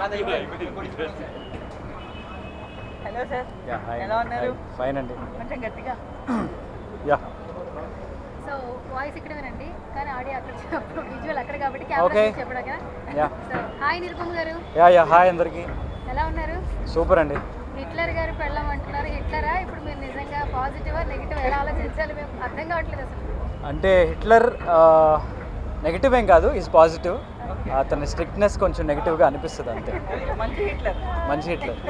Hello sir, Yeah, hi. ఎలా ఉన్నారు? Fine అండి. కొంచెం గట్టిగా. యా సో వాయిస్ ఇక్కడ వినండి కానీ ఆడియో అక్కడ విజువల్ అక్కడ కాబట్టి Okay. కెమెరా చెప్పడం కదా. Yeah. సో హాయ్ నిరుపమ్ గారు, యా హాయ్ అందరికి. ఎలా ఉన్నారు? సూపర్ అండి. హిట్లర్ గారు పెళ్ళం అంటున్నారు. హిట్లరా ఇప్పుడు మీరు నిజంగా పాజిటివా నెగిటివ్ ఎలా ఆలోచించాలి? మేము అర్థం కావట్లేదు అసలు. అంటే హిట్లర్ నెగిటివ్ ఏం కాదు, ఈజ్ పాజిటివ్. అతని స్ట్రిక్ట్నెస్ కొంచెం నెగిటివ్గా అనిపిస్తుంది అంతే. మంచి హిట్లర్. మంచి హిట్లర్.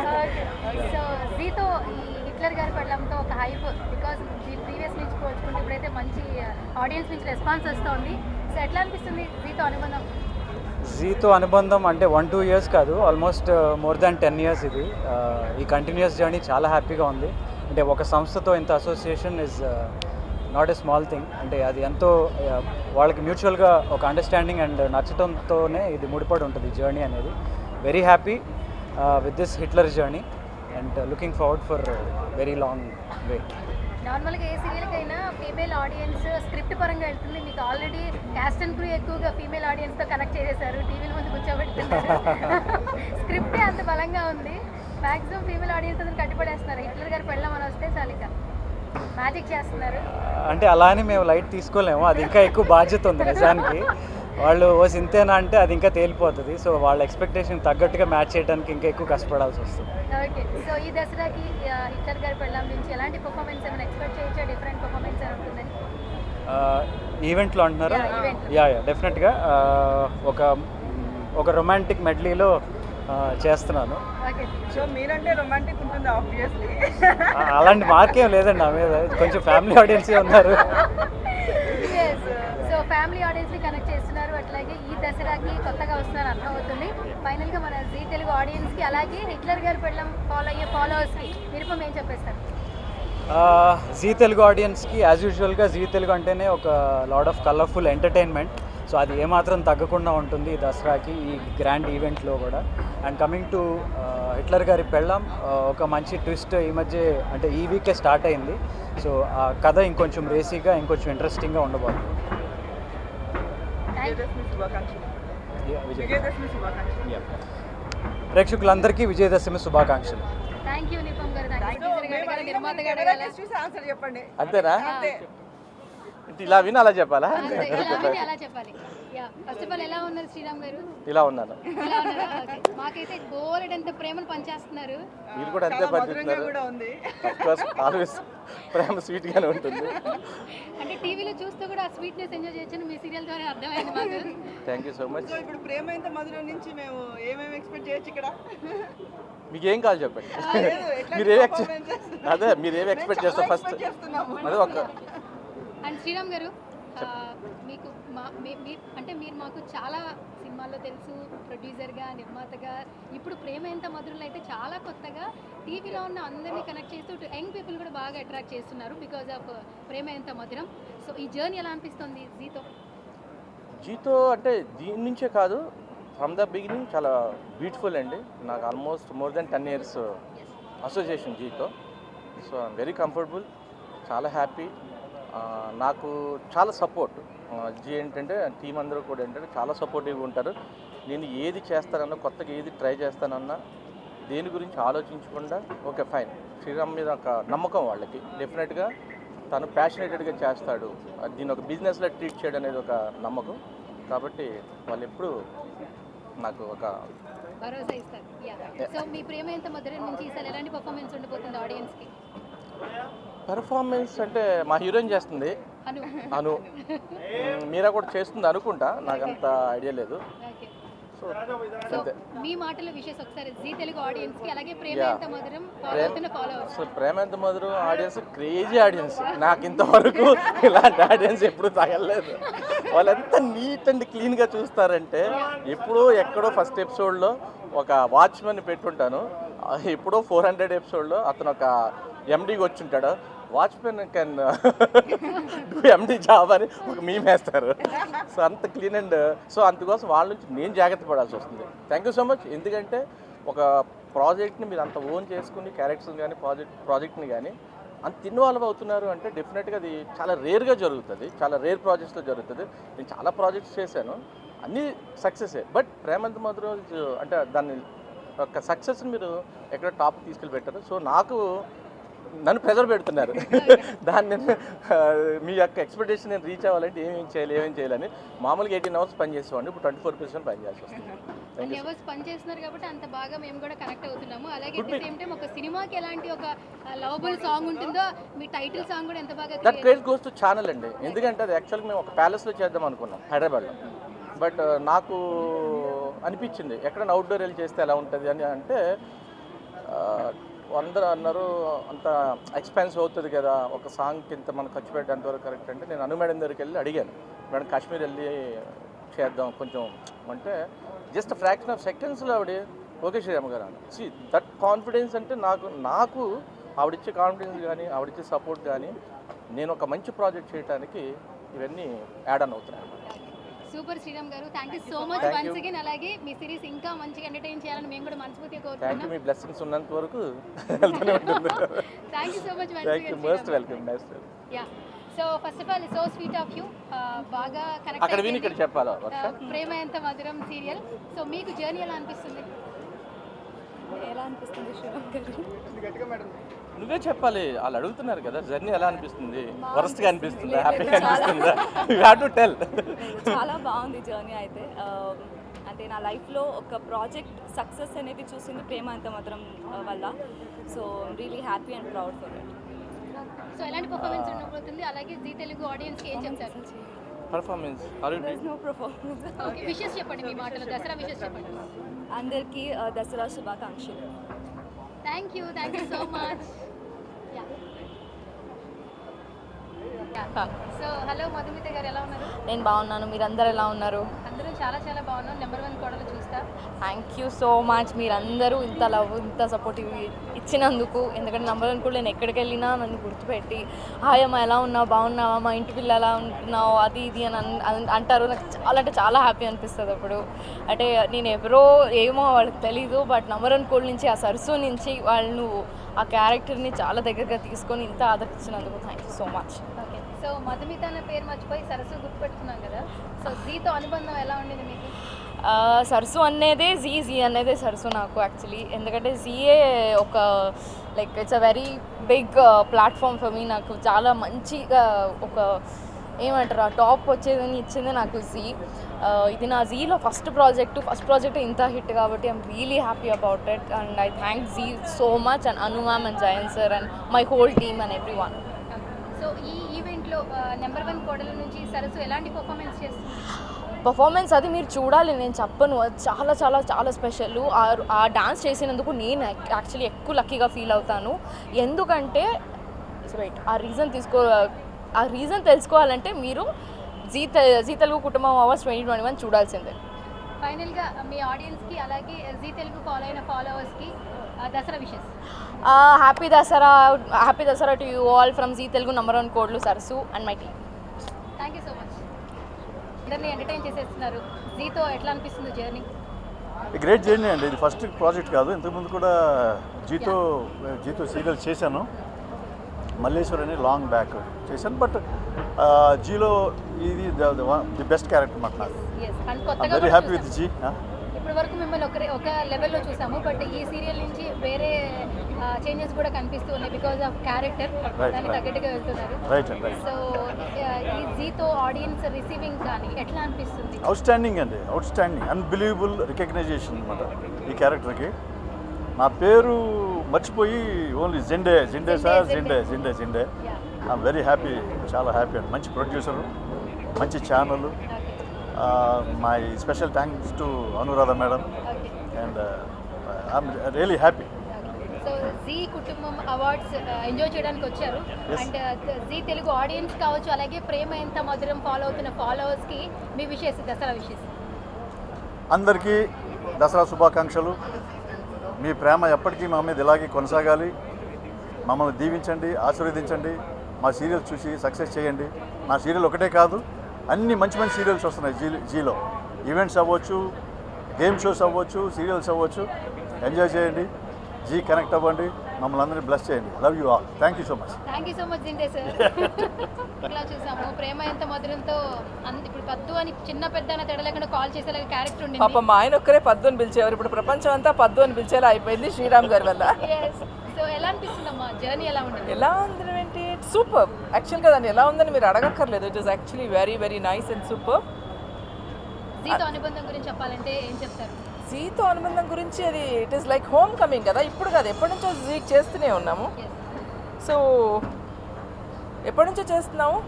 సో జీతో ఈ హిట్లర్ గారి పెళ్ళంతో ఒక హైప్, బికాజ్ ప్రీవియస్ నుంచి పోల్చుకుంటే ఇప్పుడైతే మంచి ఆడియన్స్ నుంచి రెస్పాన్స్ వస్తుంది. సో ఎట్లా అనిపిస్తుంది జీతో అనుబంధం? జీతో అనుబంధం అంటే 1-2 years కాదు, ఆల్మోస్ట్ మోర్ దాన్ 10 years ఇది. ఈ కంటిన్యూస్ జర్నీ చాలా హ్యాపీగా ఉంది. అంటే ఒక సంస్థతో ఇంత association is not a small thing. అంటే అది ఎంతో వాళ్ళకి మ్యూచువల్గా ఒక అండర్స్టాండింగ్ అండ్ నచ్చటంతోనే ఇది ముడిపడి ఉంటుంది ఈ జర్నీ అనేది. Very happy with this Hitler journey and looking forward for very long way. నార్మల్గా ఏ సీరియల్కైనా ఫీమేల్ ఆడియన్స్ స్క్రిప్ట్ పరంగా వెళ్తుంది. మీకు ఆల్రెడీ క్యాస్ట్ అండ్ క్రూ ఎక్కువగా ఫీమేల్ ఆడియన్స్తో కనెక్ట్ చేసేసారు, టీవీల ముందు కూర్చోబెడుతున్నారు. స్క్రిప్టే అంత బలంగా ఉంది, మ్యాక్సిమం ఫీమేల్ ఆడియన్స్ అందరూ కట్టిపడేస్తున్నారు. హిట్లర్ గారు పెళ్ళమని వస్తే చాలు ఇక మ్యాజిక్ చేస్తున్నారు. అంటే అలా అని మేము లైట్ తీసుకోలేము, అది ఇంకా ఎక్కువ బాధ్యత ఉంది నిజానికి. వాళ్ళు ఓ సింతేనా అంటే అది ఇంకా తేలిపోతుంది. సో వాళ్ళ ఎక్స్పెక్టేషన్ తగ్గట్టుగా మ్యాచ్ చేయడానికి ఇంకా ఎక్కువ కష్టపడాల్సి వస్తుంది. ఓకే, సో ఈ దసరాకి హిట్లర్ గారి పెళ్ళం నుంచి ఎలాంటి పర్ఫార్మెన్స్ ఏమైనా ఎక్స్పెక్ట్ చేయొచ్చా? డిఫరెంట్ పర్ఫార్మెన్స్ ఏమైనా ఉంటుందని ఈవెంట్లో అంటున్నారా? Yeah, event. యా డెఫినెట్గా ఒక రొమాంటిక్ మెడ్లీలో చేస్తున్నాను. ఓకే. సో మీరంటే రొమాంటిక్ ఉంటుంది ఆబ్వియస్లీ. అలాంటి మార్కేం లేదండి నా మీద, కొంచెం ఫ్యామిలీ ఆడియన్సే ఉన్నారు. సో ఫ్యామిలీ ఆడియన్స్ని కనెక్ట్ చేస్తున్నారు, అట్లాగే ఈ దసరాకి కొత్తగా వస్తున్నారు అర్థం అవుతుంది. ఫైనల్గా మన జీ తెలుగు ఆడియన్స్కి అలాగే హిట్లర్ గారి పెళ్ళం ఫాలో అయ్యే ఫాలోవర్స్కి నిరుపం ఏం చెప్పేస్తారు? జీ తెలుగు ఆడియన్స్కి యాజ్ యూజువల్గా జీ తెలుగు అంటేనే ఒక lot of colourful entertainment. So అది ఏమాత్రం తగ్గకుండా ఉంటుంది ఈ దసరాకి, ఈ గ్రాండ్ ఈవెంట్లో కూడా. అండ్ కమింగ్ టు హిట్లర్ గారి పెళ్ళం, ఒక మంచి ట్విస్ట్ ఈ మధ్య అంటే ఈ వీకే స్టార్ట్ అయింది. సో ఆ కథ ఇంకొంచెం రేసీగా ఇంకొంచెం ఇంట్రెస్టింగ్గా ఉండబోతుంది. విజయదశమి శుభాకాంక్షలు. Yeah, విజయదశమి శుభాకాంక్షలు. Yeah. ప్రేక్షకులందరికీ విజయదశమి శుభాకాంక్షలు. థ్యాంక్ యూ నిరుపం గారు, థ్యాంక్ యూ నిర్మాత మీరు గారు. చూసి ఆన్సర్ చెప్పండి. అంతేనా? అంతే. ఇలా విని అలా చెప్పాలా? అలా చెప్పాలి. యా, ఫస్ట్ ఆఫ్ ఆల్ ఎలా ఉన్నారు శ్రీరామ్ గారు? ఇలా ఉన్నాను. ఎలా ఉన్నారా? ఓకే. మాకైతే బోలెడంత ప్రేమను పంచేస్తున్నారు. మీరు కూడా అంతే చాలా మధురంగా పంచుతున్నారు. కూడా ఉంది. ఆల్వేస్ ప్రేమ స్వీట్ గానే ఉంటుంది. అంటే టీవీలో చూస్తూ కూడా ఆ స్వీట్నెస్ ఎంజాయ్ చేయొచ్చని మీ సీరియల్ ద్వారా అర్థమైంది మాకు. Thank you so much. So ఇప్పుడు ప్రేమ ఎంత మధురం నుంచి మేము ఏమేమి ఎక్స్పెక్ట్ చేయొచ్చు ఇక్కడ? మీకు ఏం కావాలి చెప్పండి. లేదు, ఎట్లాంటి మీరు ఏం performances? అదే మీరు ఏం ఎక్స్పెక్ట్ చేస్తారు చాలా ఫస్ట్? expect చేస్తున్నాము. అదే ఒక అండ్ శ్రీరామ్ గారు, మీకు అంటే మీరు మాకు చాలా సినిమాల్లో తెలుసు, ప్రొడ్యూసర్గా, నిర్మాతగా. ఇప్పుడు ప్రేమ ఎంత మధురంలో అయితే చాలా కొత్తగా టీవీలో ఉన్న అందరినీ కనెక్ట్ చేస్తూ యంగ్ పీపుల్ కూడా బాగా అట్రాక్ట్ చేస్తున్నారు బికాజ్ ఆఫ్ ప్రేమ ఎంత మధురం. సో ఈ జర్నీ ఎలా అనిపిస్తుంది జీతో? జీతో అంటే దీని నుంచే కాదు, ఫ్రమ్ ద బిగినింగ్ చాలా బ్యూటిఫుల్ అండి. నాకు almost more than 10 years association జీతో. సో ఐఎమ్ వెరీ కంఫర్టబుల్, చాలా హ్యాపీ. నాకు చాలా సపోర్ట్ జీ ఏంటంటే టీం అందరూ కూడా ఏంటంటే చాలా సపోర్టివ్గా ఉంటారు. నేను ఏది చేస్తానన్నా, కొత్తగా ఏది ట్రై చేస్తానన్నా దేని గురించి ఆలోచించకుండా ఓకే ఫైన్, శ్రీరామ్ మీద ఒక నమ్మకం వాళ్ళకి. డెఫినెట్గా తను ప్యాషనేటెడ్గా చేస్తాడు, దీన్ని ఒక బిజినెస్లో ట్రీట్ చేయడం అనేది ఒక నమ్మకం. కాబట్టి వాళ్ళు ఎప్పుడు నాకు ఒక భరోసా ఇస్తారు. సో మీ ప్రేమ ఎంత మధురం నుంచి ఈసారి ఎలాంటి పర్ఫార్మెన్స్ ఉండబోతుంది ఆడియన్స్కి? పెర్ఫార్మెన్స్ అంటే మా హీరోయిన్ చేస్తుంది అను. అను. మీరా కూడా చేస్తుంది అనుకుంటా, నాకు అంత ఐడియా లేదు. ఓకే. సో సో అంతే. మీ మాటల విషయం ఒకసారి జీ తెలుగు ఆడియన్స్కి, అలాగే ప్రేమ Yeah. ఎంత మధురం ఫాలో అవుతున్న ఫాలోవర్స్. సో ప్రేమ ఎంత మధురం ఆడియన్స్ క్రేజీ ఆడియన్స్. నాకు ఇంతవరకు ఇలాంటి ఆడియన్స్ ఎప్పుడు తగలలేదు. వాళ్ళంతా నీట్ అండ్ క్లీన్గా చూస్తారంటే, ఎప్పుడో ఎక్కడో ఫస్ట్ ఎపిసోడ్లో ఒక వాచ్మెన్ పెట్టుంటాను, ఎప్పుడో 400 ఎపిసోడ్లో అతను ఒక ఎండీకి వచ్చి ఉంటాడు, watchman can do MD job అని ఒక మీమ్ వేస్తారు. సో అంత క్లీన్ అండ్ సో అందుకోసం వాళ్ళ నుంచి నేను జాగ్రత్త పడాల్సి వస్తుంది. Thank you so much. ఎందుకంటే ఒక ప్రాజెక్ట్ని మీరు అంత ఓన్ చేసుకుని క్యారెక్టర్స్ని కానీ ప్రాజెక్ట్ని కానీ అంత ఇన్వాల్వ్ అవుతున్నారు అంటే డెఫినెట్గా అది చాలా రేర్గా జరుగుతుంది, చాలా రేర్ ప్రాజెక్ట్స్లో జరుగుతుంది. నేను చాలా ప్రాజెక్ట్స్ చేశాను, అన్నీ సక్సెసే. బట్ ప్రేమంత మాత్రం అంటే దాన్ని ఒక సక్సెస్ని మీరు ఎక్కడ టాప్ తీసుకెళ్ళి పెట్టారు. సో నన్ను ప్రెజర్ పెడుతున్నారు. దాన్ని నేను మీ యొక్క ఎక్స్పెక్టేషన్ నేను రీచ్ అవ్వాలంటే ఏమేం చేయాలని మామూలుగా 18 hours పని చేసేవాడిని, ఇప్పుడు 24% పని చేయాల్సి వస్తుంది. అవర్స్ పని చేస్తున్నారు కాబట్టి అంత బాగా మేము కూడా కనెక్ట్ అవుతున్నాము. అలాగే అట్ ది సేమ్ టైం ఒక సినిమాకి ఎలాంటి ఒక లవబుల్ సాంగ్ ఉంటుందో మీ టైటిల్ సాంగ్ కూడా ఎంత బాగా that craze goes to channel అండి. ఎందుకంటే అది యాక్చువల్గా మేము ఒక ప్యాలెస్లో చేద్దాం అనుకున్నాం హైదరాబాద్లో. బట్ నాకు అనిపించింది ఎక్కడైనా అవుట్డోర్ వెళ్ళి చేస్తే ఎలా ఉంటుంది అని. అంటే అందరూ అన్నారు అంత ఎక్స్పెన్సివ్ అవుతుంది కదా, ఒక సాంగ్కి ఇంత మనం ఖర్చు పెట్టేంత వరకు కరెక్ట్ అంటే నేను మేడం దగ్గరికి వెళ్ళి అడిగాను, మేడం కాశ్మీర్ వెళ్ళి చేద్దాం కొంచెం అంటే జస్ట్ ఫ్రాక్షన్ ఆఫ్ సెకండ్స్లో ఆవిడ ఓకే శ్రీరామ్ గారు అని. సి దట్ కాన్ఫిడెన్స్ అంటే నాకు ఆవిడిచ్చే కాన్ఫిడెన్స్ కానీ ఆవిడిచ్చే సపోర్ట్ కానీ నేను ఒక మంచి ప్రాజెక్ట్ చేయడానికి ఇవన్నీ యాడ్ ఆన్ అవుతున్నాయి. సూపర్ శ్రీరామ్ గారు, thank you so much once again. అలాగే మీ సిరీస్ ఇంకా మంచిగా ఎంటర్టైన్ చేయాలని మేము కూడా మనస్ఫూర్తిగా కోరుకుంటున్నాం. మీ బ్లెస్సింగ్స్ ఉన్నంత వరకు వెళ్తూనే ఉంటుంది. Thank you so much once thank you, most welcome. Yeah, so first of all so sweet of you, బాగా కనెక్ట్ అక్కడ విని ఇక్కడ చెప్పాలా ప్రేమ ఎంత మధురం సీరియల్. సో మీకు జర్నీ ఎలా అనిపిస్తుంది? శ్రీరామ్ గారు నువ్వే చెప్పాలి, వాళ్ళు అడుగుతున్నారు కదా జర్నీ ఎలా అనిపిస్తుంది, వరస్ట్గా అనిపిస్తుందా, హ్యాపీగా అనిపిస్తుందా, యూ హ్యావ్ టు టెల్. చాలా బాగుంది జర్నీ అయితే. అంటే నా లైఫ్లో ఒక ప్రాజెక్ట్ సక్సెస్ అనేది చూసింది ప్రేమ అంత మాత్రం వల్ల. So really happy and proud for it. So ఎలాంటి పర్ఫార్మెన్స్ ఉండబోతుంది, అలాగే జీ తెలుగు ఆడియన్స్కి ఏం చెప్తారు? Performance no performance. Okay, wishes చెప్పండి మీ మాటలో, దసరా విషెస్ చెప్పండి. అందరికీ దసరా శుభాకాంక్షలు. Thank you so much. So hello Madhumita garu, ఎలా ఉన్నారు? నేను బాగున్నాను, మీరందరూ ఎలా ఉన్నారు? అందరూ చాలా చాలా బాగున్నాం. నెంబర్ 1 కోడలు చూస్తా. థ్యాంక్ యూ సో మచ్, మీరందరూ ఇంత లవ్ ఇంత సపోర్టివ్ ఇచ్చినందుకు. ఎందుకంటే నెంబర్ 1 కూడా నేను ఎక్కడికి వెళ్ళినా నన్ను గుర్తుపెట్టి హాయ్ అమ్మ ఎలా ఉన్నావు, బాగున్నావా, మా ఇంటి పిల్ల ఎలా ఉంటున్నావు, అది ఇది అని అంటారు. నాకు చాలా అంటే చాలా హ్యాపీ అనిపిస్తుంది అప్పుడు. అంటే నేను ఎవరో ఏమో వాళ్ళకి తెలీదు, బట్ నెంబర్ 1 కోడ్ నుంచి ఆ సరస్సు నుంచి వాళ్ళు ఆ క్యారెక్టర్ని చాలా దగ్గరగా తీసుకొని ఇంత ఆదరించినందుకు thank you so much. Okay, so Madhumita అనే పేరు మర్చిపోయి సరస్సు గుర్తుపెట్టుకున్నాం కదా. సో జీతో అనుబంధం ఎలా ఉండేది మీకు? సరస్సు అనేదే జీ అనేదే సరస్సు నాకు యాక్చువల్లీ. ఎందుకంటే జీఏ ఒక like it's a very big platform for me. నాకు చాలా మంచిగా ఒక ఏమంటారు ఆ టాప్ వచ్చేదని ఇచ్చింది నాకు జీ. ఇది నా జీలో ఫస్ట్ ప్రాజెక్ట్ ఇంత హిట్ కాబట్టి I'm really happy about it. And I thank Zee so much and Anu ma'am and Jayan sir and my whole team and everyone. So ఈ ఈవెంట్లో నెంబర్ 1 కోడల నుంచి సరస్సు ఎలాంటి పర్ఫార్మెన్స్ చేస్తుంది? పర్ఫార్మెన్స్ అది మీరు చూడాలి, నేను చెప్పను. చాలా చాలా చాలా స్పెషల్. ఆ డాన్స్ చేసినందుకు నేను యాక్చువల్లీ ఎక్కువ లక్కీగా ఫీల్ అవుతాను. ఎందుకంటే రైట్ ఆ రీజన్ తెలుసుకోవాలంటే మీరు జీ తెలుగు కుటుంబం అవార్డ్స్ 2021 చూడాల్సిందే. ఫైనల్గా మీ ఆడియన్స్కి అలాగే జీ తెలుగు ఫాలో అయిన ఫాలోవర్స్కి Dasara wishes. Happy Dasara to you all from Zee Telugu number 1 కోడ్లు సరస్సు and my team. Thank you so much. అందరినీ ఎంటర్టైన్ చేసేస్తున్నారు. జీతో ఎట్లా అనిపిస్తుంది జర్నీ? గ్రేట్ జర్నీ అండి. ఇది ఫస్ట్ ప్రాజెక్ట్ కాదు, ఇంతకుముందు కూడా జీతో సీరియల్ చేశాను. మల్లేశ్వర్ అని లాంగ్ బ్యాక్ చేశాను. బట్ జీలో ఇది ది బెస్ట్ క్యారెక్టర్ మాట నాకు. Very happy with Zee. ఇప్పటి వరకు మిమ్మల్ని ఒక లెవెల్లో చూసాము, బట్ ఈ సీరియల్ నుంచి వేరే చేంజెస్ కూడా కనిపిస్తూ ఉన్నాయి బికాజ్ ఆఫ్ క్యారెక్టర్. దానికి తగ్గట్టుగా వెళ్తున్నారు. రైట్. సో ఈ జీతో ఆడియన్స్ రిసీవింగ్ కానీ ఎట్లా అనిపిస్తుంది? అవుట్స్టాండింగ్ అండి, అవుట్స్టాండింగ్, అన్బిలీవబుల్ రికగ్నైజేషన్ అనమాట ఈ క్యారెక్టర్కి. నా పేరు మర్చిపోయి only Jinde sir, Jinde. I'm very happy, చాలా హ్యాపీ అండి. మంచి ప్రొడ్యూసరు, మంచి channel. My special thanks to Anuradha madam and I'm really happy. So Zee Kutumbam awards enjoy చేయడానికి వచ్చారు. అండ్ జీ తెలుగు ఆడియన్స్ కావచ్చు, అలాగే ప్రేమ ఎంత మధురం ఫాలో అవుతున్న ఫాలోవర్స్కి మీ విషెస్, దసరా విషెస్. అందరికీ దసరా శుభాకాంక్షలు. మీ ప్రేమ ఎప్పటికీ మా మీద ఇలాగే కొనసాగాలి. మమ్మల్ని దీవించండి, ఆశీర్వదించండి. మా సీరియల్ చూసి సక్సెస్ చేయండి. నా సీరియల్ ఒకటే కాదు, అన్ని మంచి మంచి సీరియల్స్ వస్తున్నాయి జీలో. ఈవెంట్స్ అవ్వచ్చు, గేమ్ షోస్ అవ్వచ్చు, సీరియల్స్ అవ్వచ్చు. ఎంజాయ్ చేయండి, జీ కనెక్ట్ అవ్వండి. మమ్మల్ని అందరినీ బ్లెస్ చేయండి. Love you all. Thank you so much. Thank you so much Jinde sir. ఇలా చూసాము ప్రేమ ఎంత మధురంతో ఇప్పుడు పద్దు అని చిన్న పెద్ద అని తేడా లేకుండా కాల్ చేసేలాగా క్యారెక్టర్ ఉండింది. పాప మా ఆయన ఒక్కరే పద్దు అని పిలిచేవారు, ఇప్పుడు ప్రపంచం అంతా పద్దు అని పిలిచేలా అయిపోయింది శ్రీరామ్ గారి వల్ల. సో ఎలా అనిపిస్తుందమ్మా జర్నీ ఎలా ఉంటుంది? ఎలా ఉంది ఏంటి సూపర్ యాక్చువల్గా దాన్ని ఎలా ఉందని మీరు అడగక్కర్లేదు. It is actually very very nice and super. జీతో అనుబంధం గురించి చెప్పాలంటే ఏం చెప్తారు? జీతో అనుబంధం గురించి అది it is like homecoming కదా, ఇప్పుడు కాదు ఎప్పటి నుంచో జీకి చేస్తూనే ఉన్నాము. సో ఎప్పటి నుంచో చేస్తున్నాము,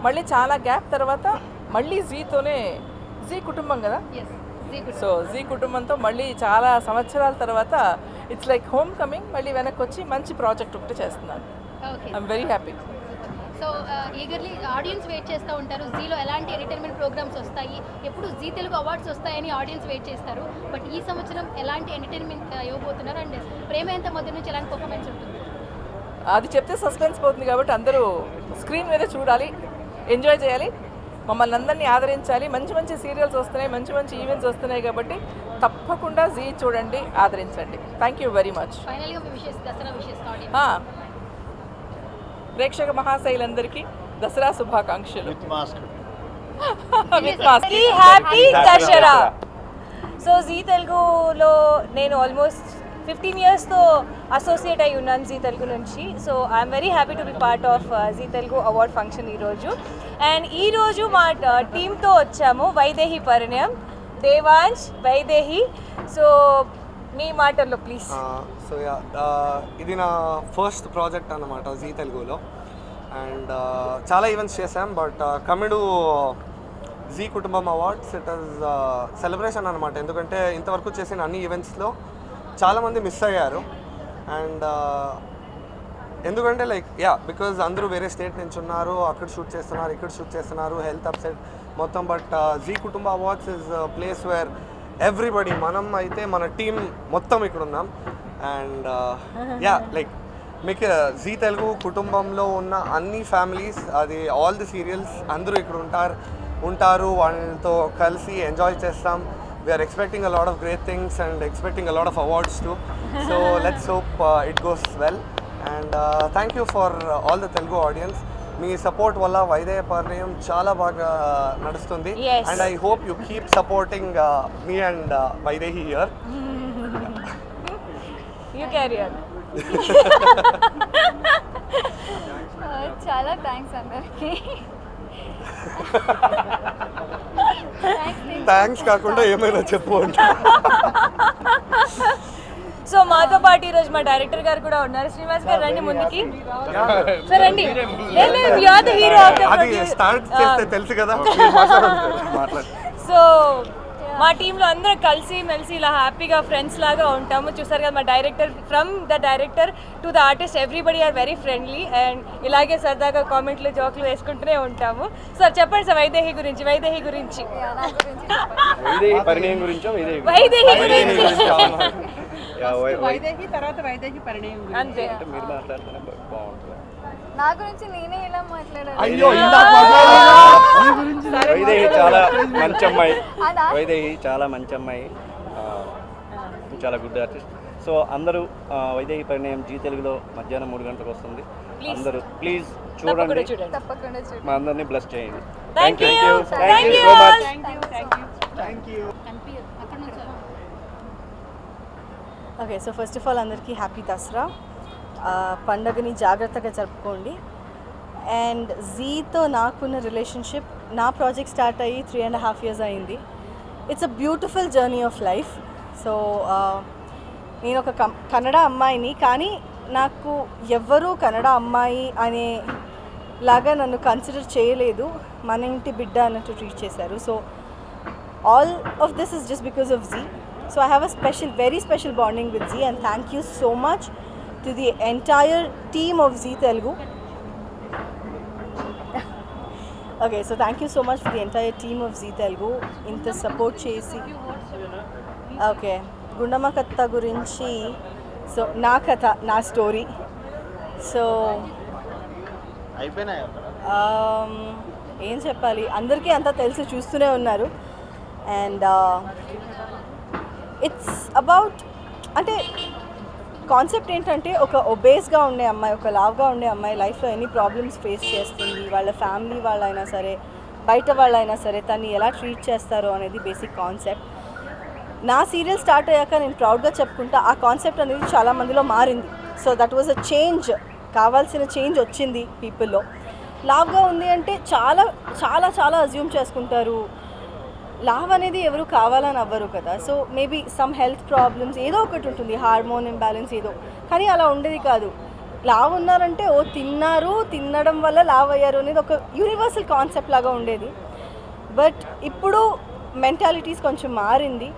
మళ్ళీ చాలా గ్యాప్ తర్వాత మళ్ళీ జీతోనే, జీ కుటుంబం కదా, సో జీ కుటుంబంతో మళ్ళీ చాలా సంవత్సరాల తర్వాత ఇట్స్ లైక్ హోమ్ కమింగ్, మళ్ళీ వెనక్కి వచ్చి మంచి ప్రాజెక్ట్ ఒకటి చేస్తున్నాను. I'm very happy. So eagerly audience wait చేస్తూ ఉంటారు జీలో ఎలాంటి ఎంటర్టైన్మెంట్ ప్రోగ్రామ్స్ వస్తాయి, ఎప్పుడు జీ తెలుగు అవార్డ్స్ వస్తాయని ఆడియన్స్ వెయిట్ చేస్తారు. బట్ ఈ సంవత్సరం ఎలాంటి ఎంటర్టైన్మెంట్ ఇవ్వబోతున్నారు అండ్ ప్రేమ ఎంత మధ్య నుంచి ఎలాంటి పర్ఫార్మెన్స్ ఉంటుంది? అది చెప్తే సస్పెన్స్ పోతుంది కాబట్టి అందరూ స్క్రీన్ మీద చూడాలి, ఎంజాయ్ చేయాలి, మమ్మల్ని అందరినీ ఆదరించాలి. మంచి మంచి సీరియల్స్ వస్తున్నాయి, మంచి మంచి ఈవెంట్స్ వస్తున్నాయి కాబట్టి తప్పకుండా జీ చూడండి, ఆదరించండి. Thank you very much. ఫైనల్గా మీ విషెస్, దసరా విషెస్ ప్రేక్షక మహాశైలందరికీ దసరా శుభాకాంక్షలు. హ్యాపీ దసరా. సో జీ తెలుగులో నేను ఆల్మోస్ట్ 15 yearsతో అసోసియేట్ అయి ఉన్నాను జీ తెలుగు నుంచి. So I'm very happy to be part of Zee Telugu award function ఈరోజు. అండ్ ఈరోజు మా టీంతో వచ్చాము వైదేహి పరిణయం, దేవాంశ్, వైదేహి. సో మీ మాటల్లో ప్లీజ్. సో ఇది నా ఫస్ట్ ప్రాజెక్ట్ అన్నమాట జీ తెలుగులో. అండ్ చాలా ఈవెంట్స్ చేశాం, but coming to Zee Kutumbam awards it is celebration అనమాట. ఎందుకంటే ఇంతవరకు చేసిన అన్ని ఈవెంట్స్లో చాలామంది మిస్ అయ్యారు. అండ్ ఎందుకంటే లైక్ బికాజ్ అందరూ వేరే స్టేట్ నుంచి ఉన్నారు, అక్కడ షూట్ చేస్తున్నారు, ఇక్కడ షూట్ చేస్తున్నారు, హెల్త్ అప్సెట్ మొత్తం. బట్ జీ కుటుంబ awards is place where everybody, మనం అయితే మన టీం మొత్తం ఇక్కడ ఉన్నాం. అండ్ లైక్ మీకు జీ తెలుగు కుటుంబంలో ఉన్న అన్ని ఫ్యామిలీస్, అది ఆల్ ది సీరియల్స్ అందరూ ఇక్కడ ఉంటారు, వాళ్ళతో కలిసి ఎంజాయ్ చేస్తాం. We're expecting a lot of great things and expecting a lot of awards too. So let's hope it goes well. And thank you for all the Telugu audience. మీ support వల్ల వైదేహి పరిణయం చాలా బాగా నడుస్తుంది. And I hope you keep supporting me and Vaidehi here. You carry on. చాలా thanks అందరికీ. Thanks కాకుండా ఏమైనా చెప్పు అంటే. సో మాతో పాటు ఈరోజు మా డైరెక్టర్ గారు కూడా ఉన్నారు. శ్రీనివాస్ గారు రండి ముందుకి. సార్ రండి. అది స్టార్ట్ చేస్తే తెలుసు కదా. సో మా టీంలో అందరం కలిసి మెలిసి ఇలా హ్యాపీగా ఫ్రెండ్స్ లాగా ఉంటాము. చూసారు కదా మా director, from the director to the artist everybody are very friendly. And ఇలాగే సరదాగా కామెంట్లు జోక్లు వేసుకుంటూనే ఉంటాము. సార్ చెప్పండి సార్ వైదేహి గురించి. వైదేహి గురించి వైదేహి తర్వాత వైదేహి పరిణయం అంతే. నా గురించి నేనే ఇలా మాట్లాడాను. వైదేహి చాలా మంచి అమ్మాయి, వైదేహి చాలా మంచి అమ్మాయి, చాలా గుడ్ ఆర్టిస్ట్. సో అందరూ వైదేహి పరిణయం జీ తెలుగులో మధ్యాహ్నం 3 గంటలకు వస్తుంది. అందరూ ప్లీజ్ చూడండి, మా అందరినీ బ్లెస్ చేయండి. Thank you so much. Okay, so first of all అందరికీ హ్యాపీ దసరా. పండగని జాగ్రత్తగా జరుపుకోండి. అండ్ జీతో నాకున్న రిలేషన్షిప్, నా ప్రాజెక్ట్ స్టార్ట్ అయ్యి 3.5 years అయింది. It's a beautiful journey of life. So నేను ఒక కన్నడ అమ్మాయిని, కానీ నాకు ఎవ్వరూ కన్నడ అమ్మాయి అనే లాగా నన్ను కన్సిడర్ చేయలేదు, మన ఇంటి బిడ్డ అన్నట్టు ట్రీట్ చేశారు. So all of this is just because of Zee. So I have a very special bonding with Zee, and thank you so much to the entire team of Zee Telugu. Okay, so thank you so much for the entire team of Zee Telugu. Inta support chesi. Okay, Gundama Katta gurinchi. So na katha, na story. So ఏం చెప్పాలి, అందరికీ అంతా తెలిసి చూస్తూనే ఉన్నారు. And it's about, అంటే concept ఏంటంటే ఒక ఒబేస్గా ఉండే అమ్మాయి, ఒక లావ్గా ఉండే అమ్మాయి లైఫ్లో ఎన్ని ప్రాబ్లమ్స్ ఫేస్ చేస్తుంది, వాళ్ళ ఫ్యామిలీ వాళ్ళైనా సరే బయట వాళ్ళైనా సరే తన్ని ఎలా ట్రీట్ చేస్తారో అనేది బేసిక్ కాన్సెప్ట్. నా సీరియల్ స్టార్ట్ అయ్యాక నేను ప్రౌడ్గా చెప్పుకుంటా ఆ కాన్సెప్ట్ అనేది చాలా మందిలో మారింది. So that was a change, కావాల్సిన చేంజ్ వచ్చింది పీపుల్లో. లావ్గా ఉంది అంటే చాలా చాలా చాలా అజ్యూమ్ చేసుకుంటారు. లావ్ అనేది ఎవరు కావాలని అవ్వరు కదా. So maybe some health problems ఏదో ఒకటి ఉంటుంది, హార్మోన్ ఇంబ్యాలెన్స్ ఏదో, కానీ అలా ఉండేది కాదు. లావ్ ఉన్నారంటే తిన్నారు, తినడం వల్ల లావ్ అయ్యారు అనేది ఒక యూనివర్సల్ కాన్సెప్ట్ లాగా ఉండేది. బట్ ఇప్పుడు మెంటాలిటీస్ కొంచెం మారింది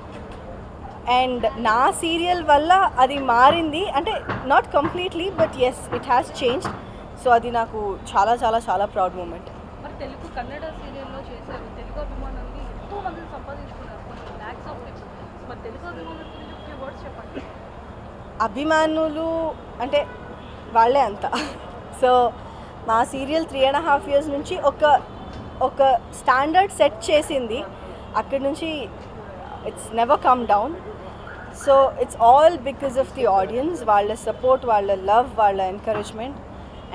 అండ్ నా సీరియల్ వల్ల అది మారింది. అంటే not completely but yes it has changed. So అది నాకు చాలా చాలా చాలా ప్రౌడ్ మూమెంట్. మరి తెలుగు కన్నడ సీరియల్లో చేశారు, తెలుగు అభిమానుల్ని ఎంతో మందిని సంపాదించుకున్నారు, ల్యాక్స్ ఆఫ్ పీపుల్. మరి తెలుగు అభిమానుల గురించి ఫ్యూ వర్డ్స్ చెప్పండి. అభిమానులు అంటే వాళ్ళే అంతా. సో మా సీరియల్ 3.5 years నుంచి ఒక స్టాండర్డ్ సెట్ చేసింది. అక్కడి నుంచి it's never come down. So it's all because of the audience, వాళ్ళ సపోర్ట్, వాళ్ళ లవ్, వాళ్ళ encouragement.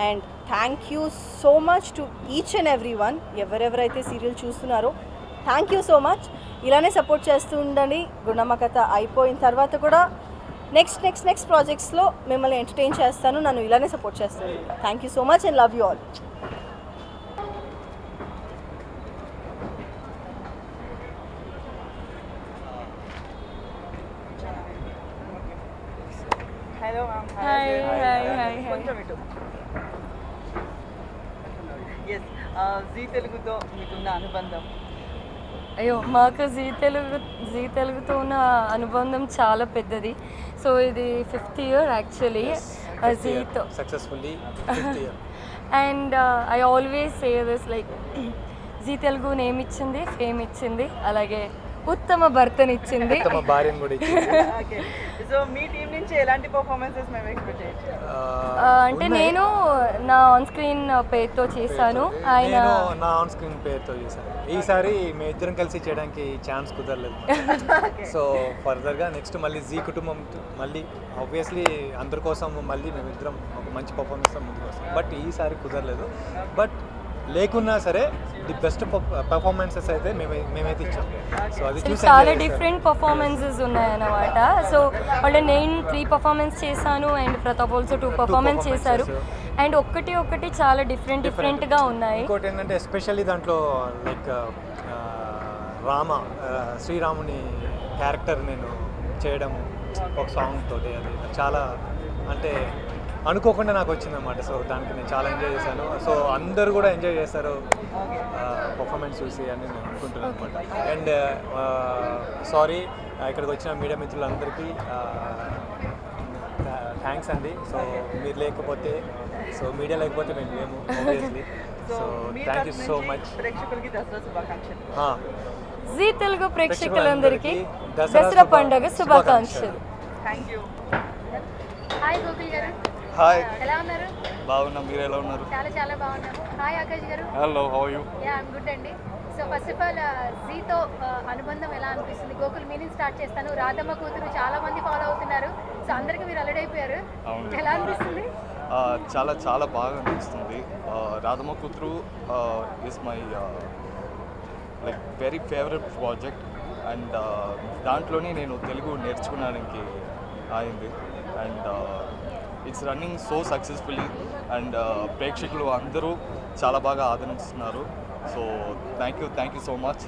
And thank you so much to each and every one. ఎవరెవరైతే సీరియల్ చూస్తున్నారో థ్యాంక్ యూ సో మచ్. ఇలానే support చేస్తూ ఉండండి. గుండమ్మ కథ అయిపోయిన తర్వాత కూడా నెక్స్ట్ ప్రాజెక్ట్స్లో మిమ్మల్ని ఎంటర్టైన్ చేస్తాను. నన్ను ఇలానే సపోర్ట్ చేస్తాను. Thank you so much and love you all. Hello ma'am. Hi. కొంచెం ఇటు. ఎస్, జీ తెలుగుతో మీకున్న అనుబంధం. అయ్యో, మాకు జీ తెలుగుతో ఉన్న అనుబంధం చాలా పెద్దది. సో ఇది 5th year యాక్చువల్లీ జీతో successfully. And I always say this, like Zee Telugu name ఇచ్చింది, ఫేమ్ ఇచ్చింది, అలాగే ఉత్తమ భర్తనిచ్చింది, ఉత్తమ భార్యను కూడా ఇచ్చింది. ఓకే, సో మీ టీం నుంచి ఎలాంటి పర్ఫార్మెన్సెస్ మేము ఎక్స్పెక్ట్ చేయొచ్చు? అంటే నేను నా ఆన్ స్క్రీన్ పేరుతో చేశాను, ఆయన నా ఆన్ స్క్రీన్ పేరుతో చేశాను. ఈసారి మేము ఇద్దరం కలిసి చేయడానికి ఛాన్స్ కుదరలేదు. సో ఫర్దర్గా నెక్స్ట్ మళ్ళీ జీ కుటుంబం మళ్ళీ ఆబ్వియస్లీ అందరి కోసం మళ్ళీ మేము ఇద్దరం ఒక మంచి పర్ఫార్మెన్స్ ముందుకు వస్తాం. బట్ ఈసారి కుదరలేదు. బట్ లేకున్నా సరే ది బెస్ట్ పర్ఫార్మెన్సెస్ అయితే మేమైతే ఇచ్చాం. సో అది చూసి చాలా డిఫరెంట్ పర్ఫార్మెన్సెస్ ఉన్నాయన్నమాట. సో అంటే నేను 3 performance చేశాను అండ్ ప్రతాప్ ఆల్సో 2 performance చేశారు. అండ్ ఒక్కటి చాలా డిఫరెంట్గా ఉన్నాయి. ఇంకోటి ఏంటంటే ఎస్పెషల్లీ దాంట్లో లైక్ శ్రీరాముని క్యారెక్టర్ నేను చేయడము ఒక సాంగ్ తోటి, అది చాలా అంటే అనుకోకుండా నాకు వచ్చిందన్నమాట. సో దానికి నేను చాలా ఎంజాయ్ చేశాను. సో అందరూ కూడా ఎంజాయ్ చేస్తారు పర్ఫార్మెన్స్ చూసి అని నేను అనుకుంటున్నాను అనమాట. అండ్ సారీ ఇక్కడికి వచ్చిన మీడియా మిత్రులందరికీ థ్యాంక్స్ అండి. సో మీరు లేకపోతే, సో మీడియా లేకపోతే మేము లేము obviously. So thank you so much. ప్రేక్షకులకి దసరా శుభాకాంక్షలు. జీ తెలుగు ప్రేక్షకులందరికీ దసరా పండుగ శుభాకాంక్షలు. Thank you. హాయ్ గోకుల్ గారు, హాయ్, ఎలా ఉన్నారు? బాగున్నాం, మీరు ఎలా ఉన్నారు? చాలా బాగున్నాము. హాయ్ ఆకాష్ గారు. Hello, how you? Yeah, I'm good అండి. సో ఫస్ట్ ఆఫ్ ఆల్ జీతో అనుబంధం ఎలా అనిపిస్తుంది? గోకుల్ మీనింగ్ స్టార్ట్ చేస్తాను. రాధమ్మ కూతురు చాలా మంది ఫాలో అవుతున్నారు. సో అందరికీ మీరు అలర్ట్ అయిపోయారు. ఎలా అనిపిస్తుంది? చాలా బాగా అనిపిస్తుంది. Radhamma Kuthuru is my like very favourite project. And దాంట్లోనే నేను తెలుగు నేర్చుకోవడానికి అయింది. And it's running so successfully. And ప్రేక్షకులు అందరూ చాలా బాగా ఆదరిస్తున్నారు. So thank you so much.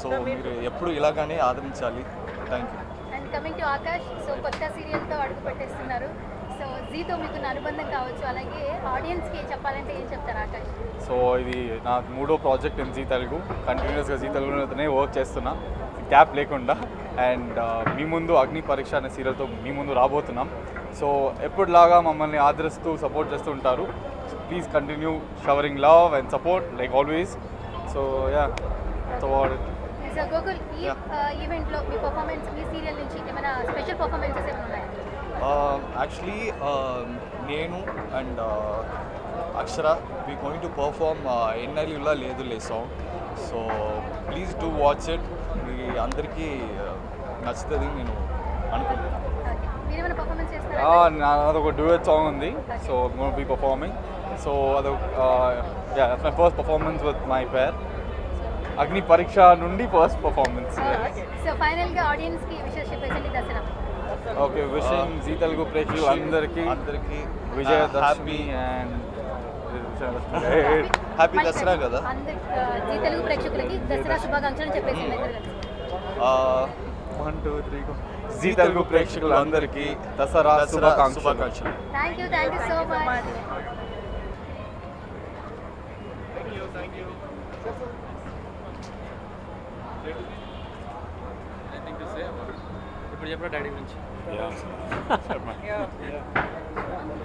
So మీరు ఎప్పుడు ఇలాగానే ఆదరించాలి. Thank you. And coming to Akash, so కొత్త సీరియల్తో అడుగు పెట్టేస్తున్నారు. సో జీతో మీకున్న అనుబంధం కావచ్చు, అలాగే ఆడియన్స్కి చెప్పాలంటే ఏం చెప్తారు ఆకాష్? సో ఇది నా 3వ ప్రాజెక్ట్ ఇన్ జీ తెలుగు. కంటిన్యూస్గా జీ తెలుగులోనే వర్క్ చేస్తున్నా, గ్యాప్ లేకుండా. అండ్ మీ ముందు అగ్ని పరీక్ష అనే సీరియల్తో మీ ముందు రాబోతున్నాం. సో ఎప్పుడులాగా మమ్మల్ని ఆదరిస్తూ సపోర్ట్ చేస్తూ ఉంటారు. Please continue showering love and support like always. So yeah, that's about it. So Gokul, ఈ ఈవెంట్లో మీ పర్ఫార్మెన్స్, మీ సీరియల్ నుంచి ఏమైనా స్పెషల్ పర్ఫార్మెన్సెస్ ఏమైనా ఉన్నాయా? యాక్చువల్లీ నేను and Akshara we going to perform ఎన్నెల్యూలా లేదులే song. So please do watch it. మీ అందరికీ నచ్చుతుంది నేను అనుకుంటున్నాను. మీరు ఏమైనా పర్ఫార్మెన్స్ చేస్తారా? నాదొక డ్యూయట్ సాంగ్ ఉంది, so gonna be performing. So అదొక my first performance with my pair. Agni Pariksha నుండి ఫస్ట్ పర్ఫార్మెన్స్. సో ఫైనల్ గా ఆడియన్స్ కి విషెస్ చెప్పేసండి దసరా. ఓకే, విషింగ్ జీ తెలుగు ప్రేక్షకులందరికీ విజయదశమి అండ్ హ్యాపీ దసరా కదా. జీ తెలుగు ప్రేక్షకులకి దసరా శుభాకాంక్షలు చెప్పేసి 1 2 3 జీ తెలుగు ప్రేక్షకులందరికీ దసరా శుభాకాంక్షలు. Thank you so much. ఇప్పుడు చెప్పరా డాడీ గురించి.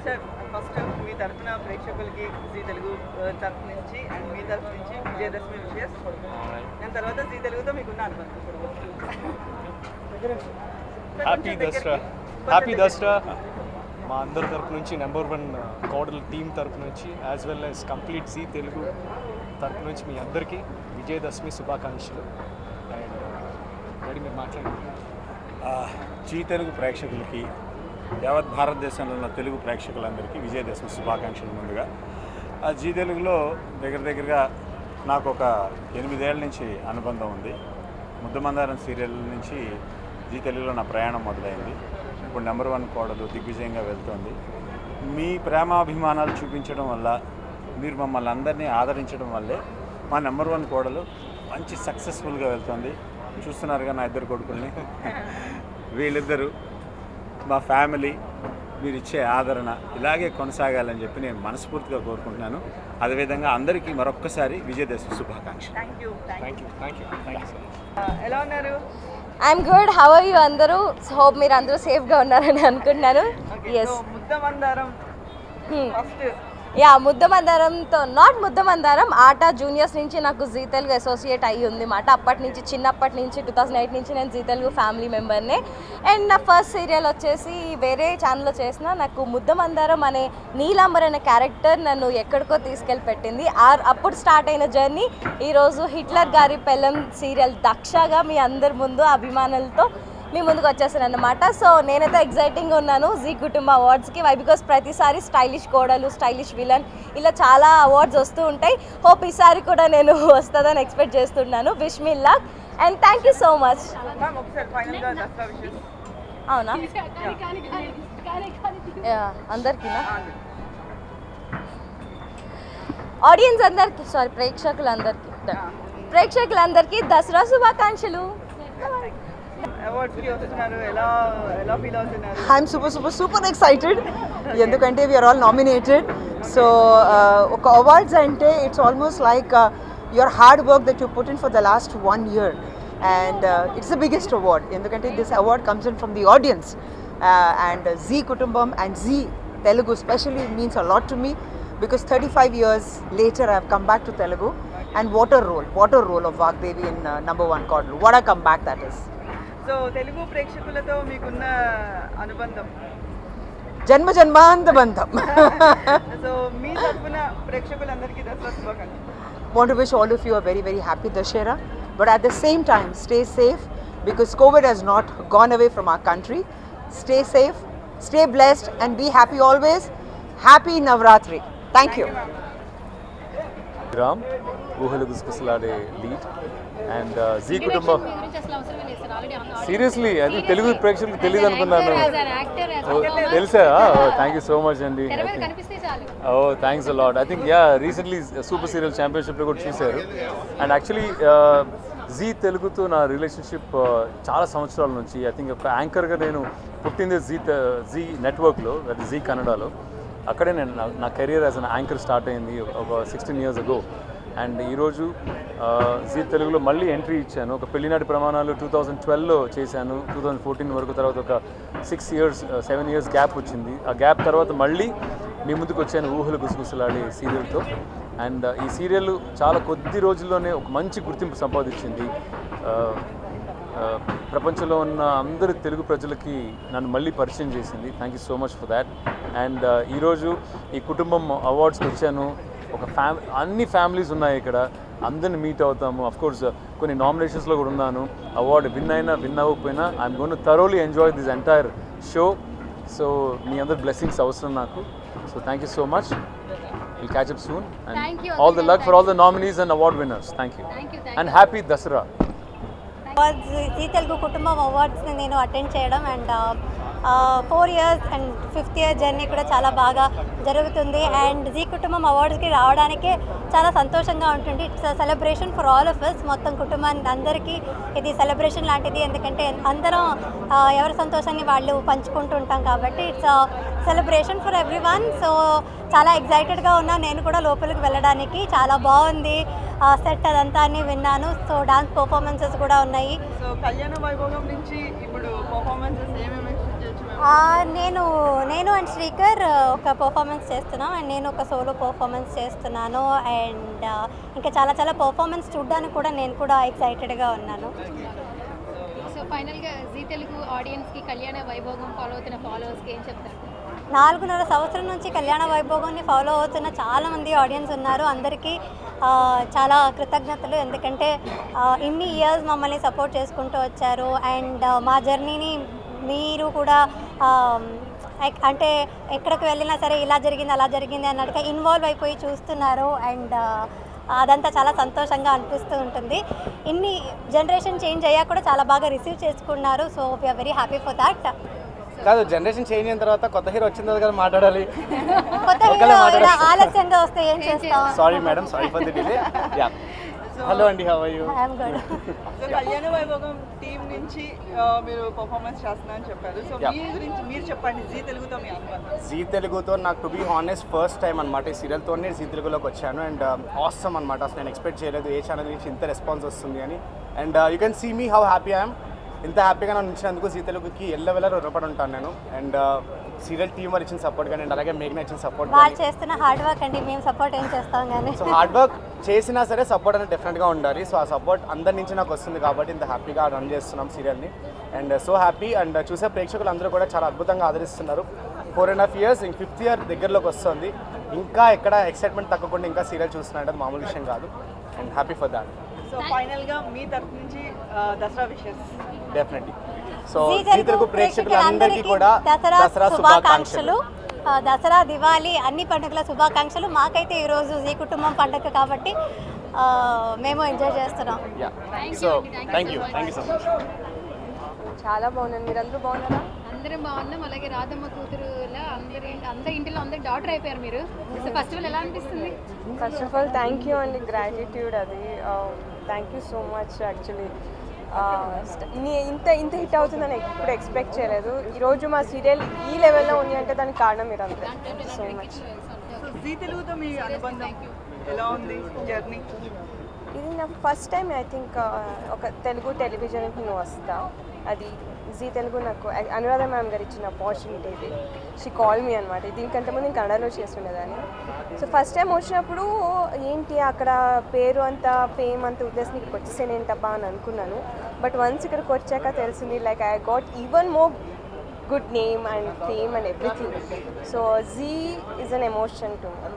సార్ ఫస్ట్ మీ తరఫున ప్రేక్షకులకి జీ తెలుగు తరఫు నుంచి అండ్ మీ తరఫు నుంచి విజయదశమి విషయస్. నేను తర్వాత జీ తెలుగుతో మీకున్న అనుబంధం. హ్యాపీ దసరా. హ్యాపీ దసరా మా అందరి తరపు నుంచి నెంబర్ 1 కోడల్ టీమ్ తరపు నుంచి as well as complete Zee Telugu తరపు నుంచి మీ అందరికీ విజయదశమి శుభాకాంక్షలు. అండ్ డాడీ మీరు మాట్లాడండి. జీ తెలుగు ప్రేక్షకులకి, యావత్ భారతదేశంలో ఉన్న తెలుగు ప్రేక్షకులందరికీ విజయదశమి శుభాకాంక్షలు. ముందుగా జీ తెలుగులో దగ్గరగా నాకు ఒక 8 ఏళ్ళ నుంచి అనుబంధం ఉంది. ముద్దమందారం సీరియల్ నుంచి జీ తెలుగులో నా ప్రయాణం మొదలైంది. ఇప్పుడు నెంబర్ 1 కోడలు దిగ్విజయంగా వెళ్తోంది. మీ ప్రేమాభిమానాలు చూపించడం వల్ల, మీరు మమ్మల్ని అందరినీ ఆదరించడం వల్లే మా నెంబర్ 1 కోడలు మంచి సక్సెస్ఫుల్గా వెళ్తుంది. చూస్తున్నారుగా నా 2 కొడుకుల్ని. వీళ్ళిద్దరూ మా ఫ్యామిలీ, మీరు ఇచ్చే ఆదరణ ఇలాగే కొనసాగాలని చెప్పి నేను మనస్ఫూర్తిగా కోరుకుంటున్నాను. అదేవిధంగా అందరికీ మరొక్కసారి విజయదశమి శుభాకాంక్షలు. Thank you. ఎలా ఉన్నారు? I'm good. How are you అందరూ? హోప్ మీరు అందరూ సేఫ్గా ఉన్నారని అనుకుంటున్నాను. ఎస్. ముద్దమందారం ఫస్ట్. యా, ముద్దమందారంతో నాట్ ముద్దమందారం ఆట జూనియర్స్ నుంచి నాకు జీ తెలుగు అసోసియేట్ అయ్యి ఉంది మాట. చిన్నప్పటి నుంచి 2008 నుంచి నేను జీ తెలుగు ఫ్యామిలీ మెంబర్నే. అండ్ నా ఫస్ట్ సీరియల్ వచ్చేసి వేరే ఛానల్లో చేసిన నాకు ముద్దమందారం అనే నీలాంబర్ అనే క్యారెక్టర్ నన్ను ఎక్కడికో తీసుకెళ్ళి పెట్టింది. అప్పుడు స్టార్ట్ అయిన జర్నీ ఈరోజు హిట్లర్ గారి పెళ్ళం సీరియల్ దక్షగా మీ అందరి ముందు అభిమానులతో మీ ముందుకు వచ్చేసాను అన్నమాట. సో నేనైతే ఎగ్జైటింగ్గా ఉన్నాను జీ కుటుంబ అవార్డ్స్కి. వై బికాస్ ప్రతిసారి స్టైలిష్ కోడలు, స్టైలిష్ విలన్ ఇలా చాలా అవార్డ్స్ వస్తూ ఉంటాయి. హోప్ ఈసారి కూడా నేను వస్తుందని ఎక్స్పెక్ట్ చేస్తున్నాను. Wish me luck and thank you so much. అవునా? అందరికీనా? ఆడియన్స్ అందరికీ, సారీ ప్రేక్షకులందరికీ దసరా శుభాకాంక్షలు. I'm super excited ఎందుకంటే we are all nominated. So ఒక awards అంటే it's almost like your hard work that you put in for the last 1 year, and it's the biggest award ఎందుకంటే this award comes in from the audience, and Zee Kutumbam and Zee Telugu especially means a lot to me because 35 years later I have come back to Telugu, and what a role of Vagdevi in number 1 Kodalu. What a comeback that is. So Telugu ప్రేక్షకులతో మీకున్న అనుబంధం జన్మాంత బంధం. So మీ తరఫున ప్రేక్షకులందరికీ దసరా శుభాకాంక్షలు. Want to wish all of you a very happy Dashera, but at the same time stay safe because COVID has not gone away from our country. Stay safe, stay blessed and be happy always. Happy Navratri. Thank you. Ram Oohalu Gusagusalade lead and Zee Kutumbam. Seriously అది తెలుగు ప్రేక్షకులకు తెలియదు అనుకున్నాను. తెలుసా? Thank you so much అండి. Thanks a lot. I think recently super serial ఛాంపియన్షిప్లో కూడా చూశారు. And actually G తెలుగుతో నా రిలేషన్షిప్ చాలా సంవత్సరాల నుంచి. ఐ థింక్ ఒక యాంకర్గా నేను పుట్టింది జీ నెట్వర్క్లో, అది జీ కన్నడలో. అక్కడే నేను నా career as an anchor start అయింది ఒక 16 years ago. అండ్ ఈరోజు జీ తెలుగులో మళ్ళీ ఎంట్రీ ఇచ్చాను. ఒక పెళ్లినాటి ప్రమాణాలు 2012లో చేశాను, 2014 వరకు. తర్వాత ఒక 7 years గ్యాప్ వచ్చింది. ఆ గ్యాప్ తర్వాత మళ్ళీ మీ ముందుకు వచ్చాను ఊహలు గుసగుసలాడే సీరియల్తో. అండ్ ఈ సీరియల్ చాలా కొద్ది రోజుల్లోనే ఒక మంచి గుర్తింపు సంపాదించింది. ప్రపంచంలో ఉన్న అందరి తెలుగు ప్రజలకి నన్ను మళ్ళీ పరిచయం చేసింది. Thank you so much for that. And ఈరోజు ఈ కుటుంబం అవార్డ్స్కి వచ్చాను. ఒక అన్ని ఫ్యామిలీస్ ఉన్నాయి ఇక్కడ, అందరిని మీట్ అవుతాము. అఫ్కోర్స్ కొన్ని నామినేషన్స్లో కూడా ఉన్నాను. అవార్డు విన్ అవ్వకపోయినా I'm gonna to thoroughly enjoy this entire show. So మీ అందరి బ్లెస్సింగ్స్ అవసరం నాకు. So thank you so much. Will catch up soon Thank you. And all the luck for all the nominees and award winners. Thank you and happy Dasara. Zee Telugu Kutumbam అవార్డ్స్ని నేను attend చేయడం and 4 years అండ్ 5th year journey కూడా చాలా బాగా జరుగుతుంది. And Zee కుటుంబం అవార్డ్స్కి రావడానికే చాలా సంతోషంగా ఉంటుంది. It's celebration for all of us. మొత్తం కుటుంబానికి అందరికీ ఇది సెలబ్రేషన్ లాంటిది. ఎందుకంటే అందరం ఎవరి సంతోషాన్ని వాళ్ళు పంచుకుంటూ ఉంటాం కాబట్టి it's celebration for every one. So చాలా ఎగ్జైటెడ్గా ఉన్నా. నేను కూడా లోపలికి వెళ్ళడానికి. చాలా బాగుంది సెట్ అదంతా అని విన్నాను. సో డాన్స్ పర్ఫార్మెన్సెస్ కూడా ఉన్నాయి. సో కళ్యాణ వైభోగం నుంచి ఇప్పుడు పర్ఫార్మెన్సెస్ ఏమేమి ఎక్స్పెక్ట్ చేయొచ్చు? నేను అండ్ శ్రీకర్ ఒక పర్ఫార్మెన్స్ చేస్తున్నాం అండ్ నేను ఒక సోలో పర్ఫార్మెన్స్ చేస్తున్నాను. అండ్ ఇంకా చాలా చాలా పర్ఫార్మెన్స్ చూడడానికి కూడా నేను కూడా ఎక్సైటెడ్గా ఉన్నాను. సో ఫైనల్గా జీ తెలుగు ఆడియన్స్కి కళ్యాణ వైభోగం ఫాలో అవుతున్న ఫాలోవర్స్కి ఏం చెప్తారు? 4.5 సంవత్సరం నుంచి కళ్యాణ వైభోగాన్ని ఫాలో అవుతున్న చాలామంది ఆడియన్స్ ఉన్నారు. అందరికీ చాలా కృతజ్ఞతలు. ఎందుకంటే ఇన్ని ఇయర్స్ మమ్మల్ని సపోర్ట్ చేసుకుంటూ వచ్చారు. అండ్ మా జర్నీని మీరు కూడా అంటే ఎక్కడికి వెళ్ళినా సరే ఇలా జరిగింది అలా జరిగింది అన్నట్టుగా ఇన్వాల్వ్ అయిపోయి చూస్తున్నారు. అండ్ అదంతా చాలా సంతోషంగా అనిపిస్తూ ఉంటుంది. ఇన్ని జనరేషన్ చేంజ్ అయ్యాక కూడా చాలా బాగా రిసీవ్ చేసుకున్నారు. So we're very happy for that. కాదు, జనరేషన్ చేంజ్ అయిన తర్వాత కొత్త హీరో వచ్చిన తర్వాత కదా మాట్లాడాలి. కొత్త హీరో ఇలా ఆలస్యంగా వస్తే ఏం చేస్తాం? Sorry madam, sorry for the delay. Yeah, hello అండి, how are you? I am good. So Kalyana Vaibhogam team నుంచి మీరు పర్ఫార్మెన్స్ చేస్తున్నారని చెప్పారు. సో మీ గురించి మీరు చెప్పండి, జీ తెలుగుతో మీ అనుబంధం. జీ తెలుగుతో నాకు to be honest first time అనమాట. ఈ సీరియల్తోనే జీ తెలుగులోకి వచ్చాను. అండ్ ఆసమ్ అనమాట. అసలు నేను ఎక్స్పెక్ట్ చేయలేదు ఏ ఛానల్ నుంచి ఇంత రెస్పాన్స్ వస్తుంది అని. And you can see me how happy I'm. ఇంత హ్యాపీగా నన్ను ఉంచినందుకు జీ తెలుగుకి ఎల్లవెల్ల రుణపడి ఉంటాను నేను. అండ్ సీరియల్ టీమ్ వారు ఇచ్చిన సపోర్ట్ కానీ అండ్ అలాగే మేఘన ఇచ్చిన సపోర్ట్ వాళ్ళు చేస్తున్న హార్డ్ వర్క్ అండి. మేము సపోర్ట్ ఏం చేస్తాం కానీ. సో హార్డ్ వర్క్ చేసినా సరే సపోర్ట్ అనేది డెఫినెట్గా ఉండాలి. సో ఆ సపోర్ట్ అందరి నుంచి నాకు వస్తుంది కాబట్టి ఇంత హ్యాపీగా రన్ చేస్తున్నాం సీరియల్ని. And so happy. అండ్ చూసే ప్రేక్షకులు అందరూ కూడా చాలా అద్భుతంగా ఆదరిస్తున్నారు. 4.5 years, ఇంక 5th year దగ్గరలోకి వస్తుంది. ఇంకా ఎక్కడ ఎక్సైట్మెంట్ తగ్గకుండా ఇంకా సీరియల్ చూస్తున్నారంటే అది మామూలు విషయం కాదు. And happy for that. So ఫైనల్గా మీ తరఫు నుంచి Dasara wishes. Definitely. So Zee Telugu ప్రేక్షకులందరికీ కూడా దసరా శుభాకాంక్షలు. దసరా, దివాళీ అన్ని పండుగల శుభాకాంక్షలు. మాకైతే ఈరోజు జీ కుటుంబం పండుగ కాబట్టి మేము ఎంజాయ్ చేస్తున్నాం. So thank you so much. చాలా బాగున్నాను. మీరందరూ బాగున్నారా? అందరం బాగున్నాం. అలాగే రాధమ్మ కూతురులా అందరి ఇంటిలో అందరి డాటర్ అయిపోయారు మీరు. సో ఫెస్టివల్ ఎలా అనిపిస్తుంది? First of all thank you అండి, గ్రాటిట్యూడ్ అది. Thank you so much. Actually ఇంత హిట్ అవుతుందని ఎప్పుడు ఎక్స్పెక్ట్ చేయలేదు. ఈరోజు మా సీరియల్ ఈ లెవెల్లో ఉంది అంటే దానికి కారణం మీరు అంతే. So much. జీ తెలుగుతో మీ అనుబంధం ఎలా ఉంది జర్నీ? ఇది నా ఫస్ట్ టైం ఐ థింక్ ఒక తెలుగు టెలివిజన్కి నేను వస్తా. అది జీ తెలుగు నాకు అనురాధ మ్యామ్ గారు ఇచ్చిన ఆపర్చునిటీ. ఇది షీ కాల్ మీ అనమాట. దీనికంటే ముందు నేను కన్నడలో చేస్తుండేదాన్ని. సో ఫస్ట్ టైం వచ్చినప్పుడు ఏంటి అక్కడ పేరు అంతా ఫేమ్ అంత ఉద్దేశం ఇక్కడికి వచ్చేసాను ఏంటబ్బా అని అనుకున్నాను. బట్ వన్స్ ఇక్కడికి వచ్చాక తెలిసింది like I got even more good name and fame and everything. So G is an emotion to me.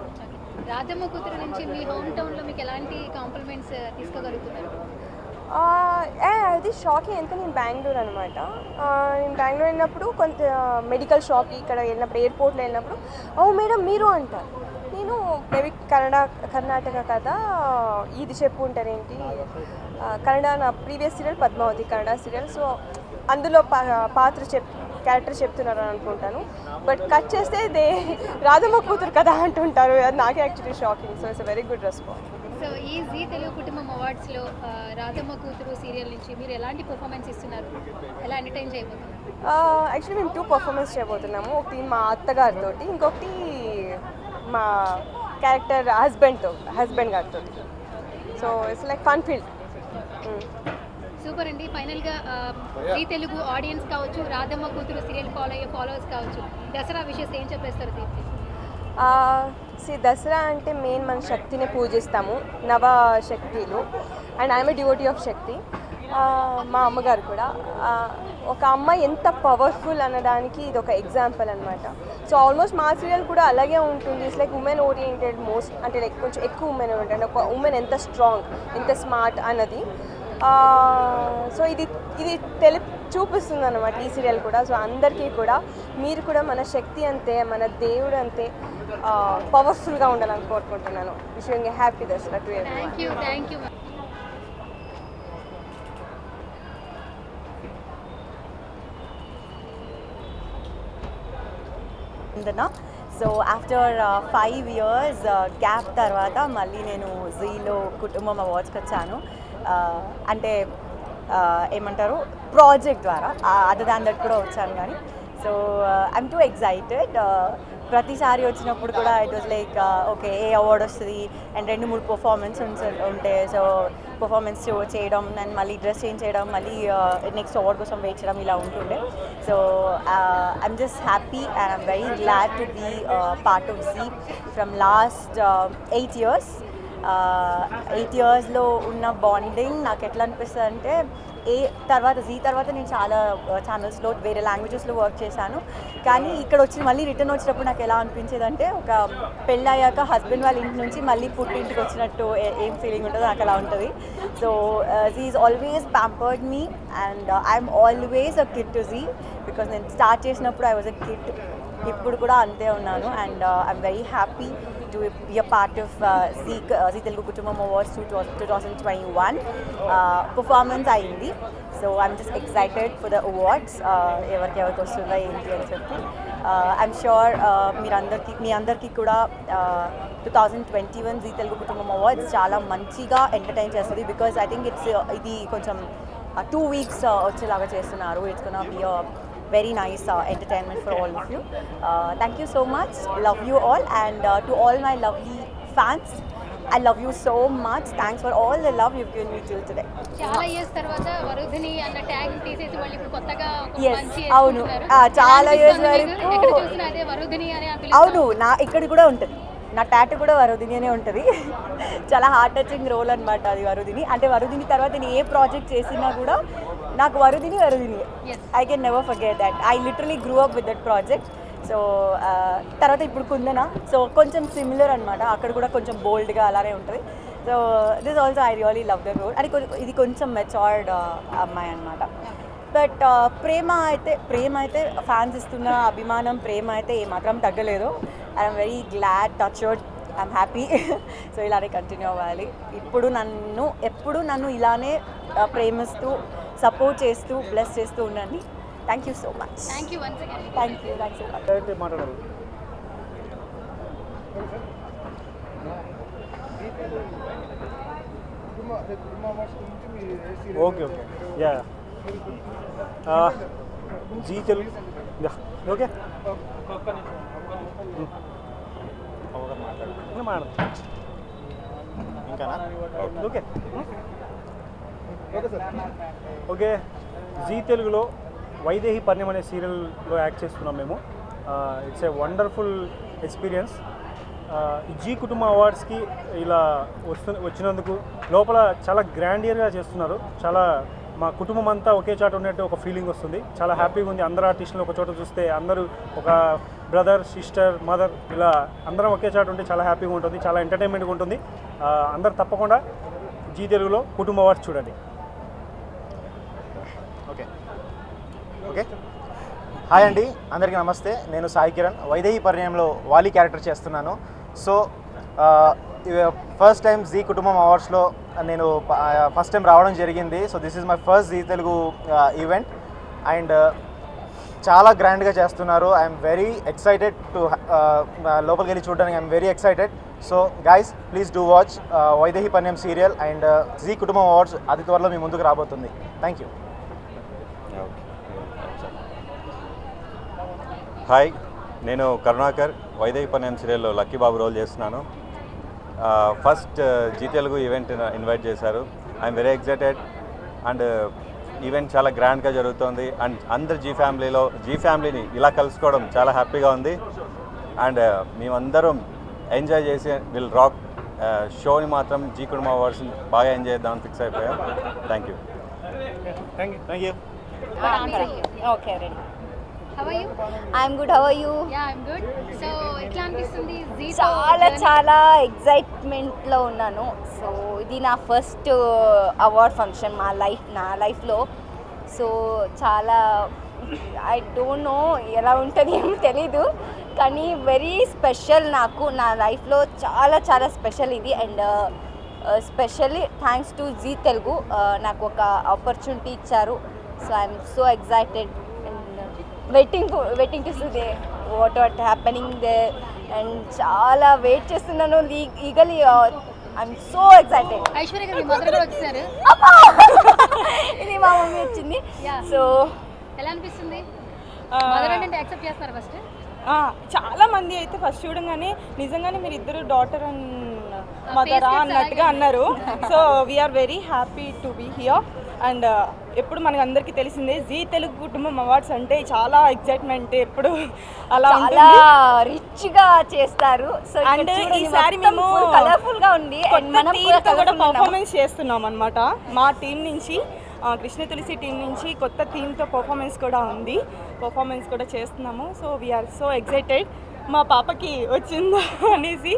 Radhamma Kuthuru నుంచి మీ హోమ్ టౌన్లో మీకు ఎలాంటి కాంప్లిమెంట్స్ తీసుకోగలుగుతున్నారు? అది షాకింగ్. ఎందుకంటే నేను బెంగళూరు అనమాట. నేను బెంగళూరు వెళ్ళినప్పుడు కొంత మెడికల్ షాప్కి ఇక్కడ వెళ్ళినప్పుడు ఎయిర్పోర్ట్లో వెళ్ళినప్పుడు ఓ మేడం మీరు అంటారు. నేను మేబీ కర్ణాటక కదా ఇది చెప్పు ఉంటారేంటి. కన్నడ నా previous serial Padmavathi Kannada serial. So అందులో క్యారెక్టర్ చెప్తున్నారు అని అనుకుంటాను. బట్ కట్ చేస్తే రాధమ్మ కూతురు కదా అంటుంటారు. అది నాకే actually shocking. So it's very good response. So ఈ జీ తెలుగు కుటుంబం అవార్డ్స్లో రాధమ్మ కూతురు సీరియల్ నుంచి మీరు ఎలాంటి పర్ఫార్మెన్స్ ఇస్తున్నారు? ఎలా ఎంటర్టైన్ చేయబోతున్నారు? యాక్చువల్లీ మేము 2 పర్ఫార్మెన్స్ చేయబోతున్నాము. ఒకటి మా అత్తగారితో, ఇంకొకటి మా క్యారెక్టర్ హస్బెండ్ గారితో. So it's like fun field. Super అండి. ఫైనల్గా జీ తెలుగు ఆడియన్స్ కావచ్చు, రాధమ్మ కూతురు సీరియల్ ఫాలో అయ్యే ఫాలోవర్స్ కావచ్చు, దసరా విషెస్ ఏం చెప్పేస్తారు దీనికి? దసరా అంటే మెయిన్ మన శక్తిని పూజిస్తాము, నవశక్తులు. And I'm a devotee of Shakti. మా అమ్మగారు కూడా ఒక అమ్మాయి ఎంత పవర్ఫుల్ అనడానికి ఇది ఒక ఎగ్జాంపుల్ అనమాట. సో ఆల్మోస్ట్ మా సీరియల్ కూడా అలాగే ఉంటుంది. It's like women oriented most, అంటే లైక్ కొంచెం ఎక్కువ ఉమెన్ ఉంటుంది. ఒక ఉమెన్ ఎంత స్ట్రాంగ్, ఎంత స్మార్ట్ అన్నది. సో ఇది చూపిస్తుంది అనమాట ఈ సీరియల్ కూడా. సో అందరికీ కూడా మీరు కూడా మన శక్తి అంతే, మన దేవుడు అంతే పవర్ఫుల్గా ఉండాలని కోరుకుంటున్నాను. Wishing A happy Dasara to everyone. Thank you. So after 5 years gap తర్వాత మళ్ళీ నేను జీలో కుటుంబం అవార్డ్స్కి వచ్చాను. అంటే ఏమంటారు ప్రాజెక్ట్ ద్వారా, అదర్ దాన్ దట్ కూడా వచ్చాను. కానీ సో ఐఎమ్ టూ ఎక్సైటెడ్. ప్రతిసారి వచ్చినప్పుడు కూడా it was like okay a award వస్తుంది అండ్ 2-3 పర్ఫార్మెన్స్ ఉంటే సో పర్ఫార్మెన్స్ చేయడం అండ్ మళ్ళీ డ్రెస్ చేంజ్ చేయడం, మళ్ళీ నెక్స్ట్ అవార్డ్ కోసం వెయిట్ చేయడం ఇలా ఉంటుండే. So I'm just happy and I'm very glad to be part of Zee from last 8 years. 8 yearsలో ఉన్న బాండింగ్ నాకు ఎట్లా అనిపిస్తుంది అంటే జీ తర్వాత నేను చాలా ఛానల్స్లో వేరే లాంగ్వేజెస్లో వర్క్ చేశాను. కానీ ఇక్కడ మళ్ళీ రిటర్న్ వచ్చినప్పుడు నాకు ఎలా అనిపించేది అంటే ఒక పెళ్ళయ్యాక హస్బెండ్ వాళ్ళ ఇంటి నుంచి మళ్ళీ పుట్టింటికి వచ్చినట్టు ఏం ఫీలింగ్ ఉంటుందో నాకు అలా ఉంటుంది. So G is always pampered me and I'm always a kid to Zee because నేను స్టార్ట్ చేసినప్పుడు ఐ వాజ్ అ కిడ్. ఇప్పుడు కూడా అంతే ఉన్నాను and I'm very happy to be a part of Zee Telugu Kutumbam Awards 2021 performance అయింది. So I'm just excited for the awards ఎవరికి వస్తుందా ఏంటి అని చెప్పి. ఐఎమ్ షూర్ మీ అందరికీ కూడా 2021 Zee Telugu Kutumbam Awards చాలా మంచిగా ఎంటర్టైన్ చేస్తుంది. బికాజ్ ఐ థింక్ ఇది కొంచెం 2 weeks వచ్చేలాగా చేస్తున్నారు. It's gonna B very nice entertainment for all of you. Thank you so much. Love you all and to all my lovely fans, I love you so much. Thanks for all the love you've given me till today. చాలా years తర్వాత వరుధిని అన్న tag తీసేసి మళ్ళీ ఇప్పుడు కొత్తగా ఒక మంచి అవును చాలా ఇయర్స్ వరకు ఎక్కడ చూసినా అదే వరుధిని అని పిలుస్తారు. అవును నా ఇక్కడ కూడా ఉంటుంది, నా టాటూ కూడా వరుధిని అనే ఉంటుంది. చాలా హార్ట్ టచింగ్ రోల్ అనమాట అది వరుధిని. అంటే వరుధిని తర్వాత నేను ఏ ప్రాజెక్ట్ చేసినా కూడా నాకు Varudhini I can never forget that. I literally grew up with that project. So తర్వాత ఇప్పుడు కుందన, సో కొంచెం సిమిలర్ అనమాట. అక్కడ కూడా కొంచెం బోల్డ్గా అలానే ఉంటుంది. So this also I really love the role. ఇది కొంచెం మెచ్యూర్డ్ అమ్మాయి అనమాట. బట్ ప్రేమ అయితే ఫ్యాన్స్ ఇస్తున్న అభిమానం ప్రేమ అయితే ఏమాత్రం తగ్గలేదు. I'm very glad, touched, I'm happy. So ఇలానే కంటిన్యూ అవ్వాలి. ఎప్పుడు నన్ను ఇలానే ప్రేమిస్తూ సపోర్ట్ చేస్తూ బ్లెస్ చేస్తూ ఉండండి. Thank you so much. Thank you once again. Thank you. మాట్లాడారు. Okay yeah Zee Telugu okay okay okay Zee తెలుగులో వైదేహి పర్ణ్యం అనే సీరియల్లో యాక్ట్ చేస్తున్నాం మేము. It's a wonderful experience. Zee Kutumba అవార్డ్స్కి ఇలా వచ్చినందుకు లోపల చాలా గ్రాండియర్గా చేస్తున్నారు. చాలా మా కుటుంబం అంతా ఒకే చాట ఉన్నట్టు ఒక ఫీలింగ్ వస్తుంది. చాలా హ్యాపీగా ఉంది. అందరు ఆర్టిస్టులు ఒక చోట చూస్తే అందరూ ఒక బ్రదర్, సిస్టర్, మదర్ ఇలా అందరం ఒకే చాట ఉంటే చాలా హ్యాపీగా ఉంటుంది. చాలా ఎంటర్టైన్మెంట్గా ఉంటుంది. అందరు తప్పకుండా జీ తెలుగులో కుటుంబ అవార్డ్స్ చూడండి. ఓకే హాయ్ అండి, అందరికీ నమస్తే. నేను సాయి కిరణ్, వైదేహి పర్ణ్యంలో వాలి క్యారెక్టర్ చేస్తున్నాను. సో ఫస్ట్ టైం జీ కుటుంబం అవార్డ్స్లో నేను ఫస్ట్ టైం రావడం జరిగింది. So this is my first G Telugu event and చాలా గ్రాండ్గా చేస్తున్నారు. ఐఎమ్ వెరీ ఎక్సైటెడ్ టు లోపలికి వెళ్ళి చూడడానికి. I'm very excited. So guys please do watch Vaidehi Parinayam serial and Zee Kutumbam awards అతి త్వరలో మీ ముందుకు రాబోతుంది. Thank you. హాయ్, నేను కరుణాకర్, వైదేహి పర్ణ్యం సీరియల్లో లక్కీ బాబు రోల్ చేస్తున్నాను. First G Telugu event invite చేశారు. I'm very excited and event చాలా గ్రాండ్గా జరుగుతుంది అండ్ అందరు జీ ఫ్యామిలీని ఇలా కలుసుకోవడం చాలా హ్యాపీగా ఉంది. అండ్ మేమందరం ఎంజాయ్ చేసి విల్ రాక్ షోని మాత్రం జీ కుటుంబ అవార్డ్స్ని బాగా ఎంజాయ్ చేద్దామని ఫిక్స్ అయిపోయాం. Thank you. Okay ready. How are you? I'm good, how are you? Yeah I'm good. So ఎట్లా అనిపిస్తుంది జీ? చాలా ఎగ్జైట్మెంట్లో ఉన్నాను. సో ఇది నా ఫస్ట్ అవార్డ్ ఫంక్షన్ నా లైఫ్లో. సో చాలా ఐ డోంట్ నో ఎలా ఉంటుంది ఏమో తెలీదు, కానీ వెరీ స్పెషల్ నాకు. నా లైఫ్లో చాలా స్పెషల్ ఇది. And specially thanks to Zee Telugu నాకు ఒక ఆపర్చునిటీ ఇచ్చారు. So I'm so excited and waiting to see they what happening they. And చాలా వెయిట్ చేస్తున్నాను eagerly. I'm so excited. Aishwarya garu మీ మదర్ కూడా వచ్చారు. ఇది మా మమ్మీ వచ్చింది. సో ఎలా అనిపిస్తుంది? మదర్ అంటే యాక్సెప్ట్ చేస్తారా ఫస్ట్? చాలా మంది అయితే ఫస్ట్ చూడంగానే నిజంగానే మీరు ఇద్దరు డాటర్ అండ్ మదరా అన్నట్టుగా అన్నారు. So we're very happy to be here. And ఎప్పుడు మనకు అందరికీ తెలిసిందే జీ తెలుగు కుటుంబం అవార్డ్స్ అంటే చాలా ఎగ్జైట్మెంట్ ఎప్పుడు అలా చాలా రిచ్గా చేస్తారు. సో అంటే ఈసారి మేము కలర్ఫుల్గా ఉంది. మనం కూడా పర్ఫార్మెన్స్ చేస్తున్నాం అనమాట. మా టీం నుంచి కృష్ణ తులసి టీం నుంచి కొత్త థీమ్తో పర్ఫార్మెన్స్ కూడా ఉంది. పర్ఫార్మెన్స్ కూడా చేస్తున్నాము. సో వీఆర్ సో ఎక్సైటెడ్ మా పాపకి వచ్చిందా అనేసి.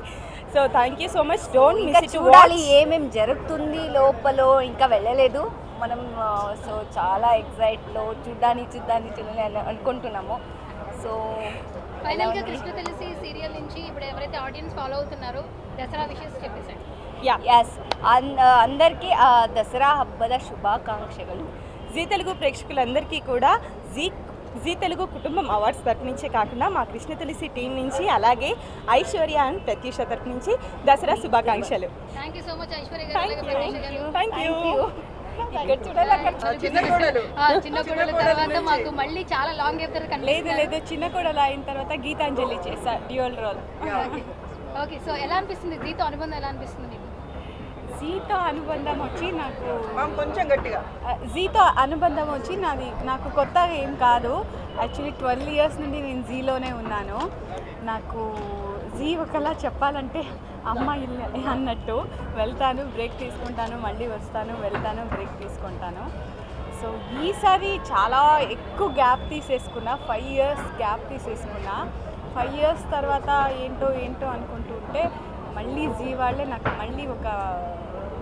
So thank you so much. Don't miss it. చూడాలి ఏమేమి జరుగుతుంది లోపల, ఇంకా వెళ్ళలేదు మనం. సో చాలా ఎక్సైట్లో చూడాలి అనుకుంటున్నాము. సో ఫైనల్గా కృష్ణ తులసి సీరియల్ నుంచి ఇప్పుడు ఎవరైతే ఆడియన్స్ ఫాలో అవుతున్నారో దసరా విషెస్ చెప్పేసారు. ఎస్, అందరికీ దసరా హబ్బದ శుభాకాంక్షలు. జీ తెలుగు ప్రేక్షకులందరికీ కూడా జీ తెలుగు కుటుంబం అవార్డ్స్ తరపు నుంచే కాకుండా మా కృష్ణ తులసి టీం నుంచి, అలాగే ఐశ్వర్య అండ్ ప్రత్యూష తరపు నుంచి దసరా శుభాకాంక్షలు. Thank you so much Aishwarya గారు. Thank you. ఇక్కడ చూడాలి, అక్కడ చిన్న కోడల తర్వాత మాకు మళ్ళీ చాలా లాంగ్ గ్యాప్ లేదు చిన్న కోడలు అయిన తర్వాత గీతాంజలి చేసా డ్యూయల్ రోల్. ఓకే, సో ఎలా అనిపిస్తుంది జీతో అనుబంధం? ఎలా అనిపిస్తుంది మీకు? జీతో అనుబంధం వచ్చి కొంచెం గట్టిగా జీతో అనుబంధం వచ్చి నాకు కొత్తగా ఏం కాదు. యాక్చువల్లీ 12 years నుండి నేను జీలోనే ఉన్నాను. నాకు జీ ఒకలా చెప్పాలంటే అమ్మ ఇల్లు అన్నట్టు. వెళ్తాను, బ్రేక్ తీసుకుంటాను, మళ్ళీ వస్తాను, వెళ్తాను, బ్రేక్ తీసుకుంటాను. సో ఈసారి చాలా ఎక్కువ గ్యాప్ తీసేసుకున్నా. 5 years గ్యాప్ తీసేసుకున్నా. 5 years తర్వాత ఏంటో అనుకుంటుంటే మళ్ళీ జీ వాళ్ళే నాకు మళ్ళీ ఒక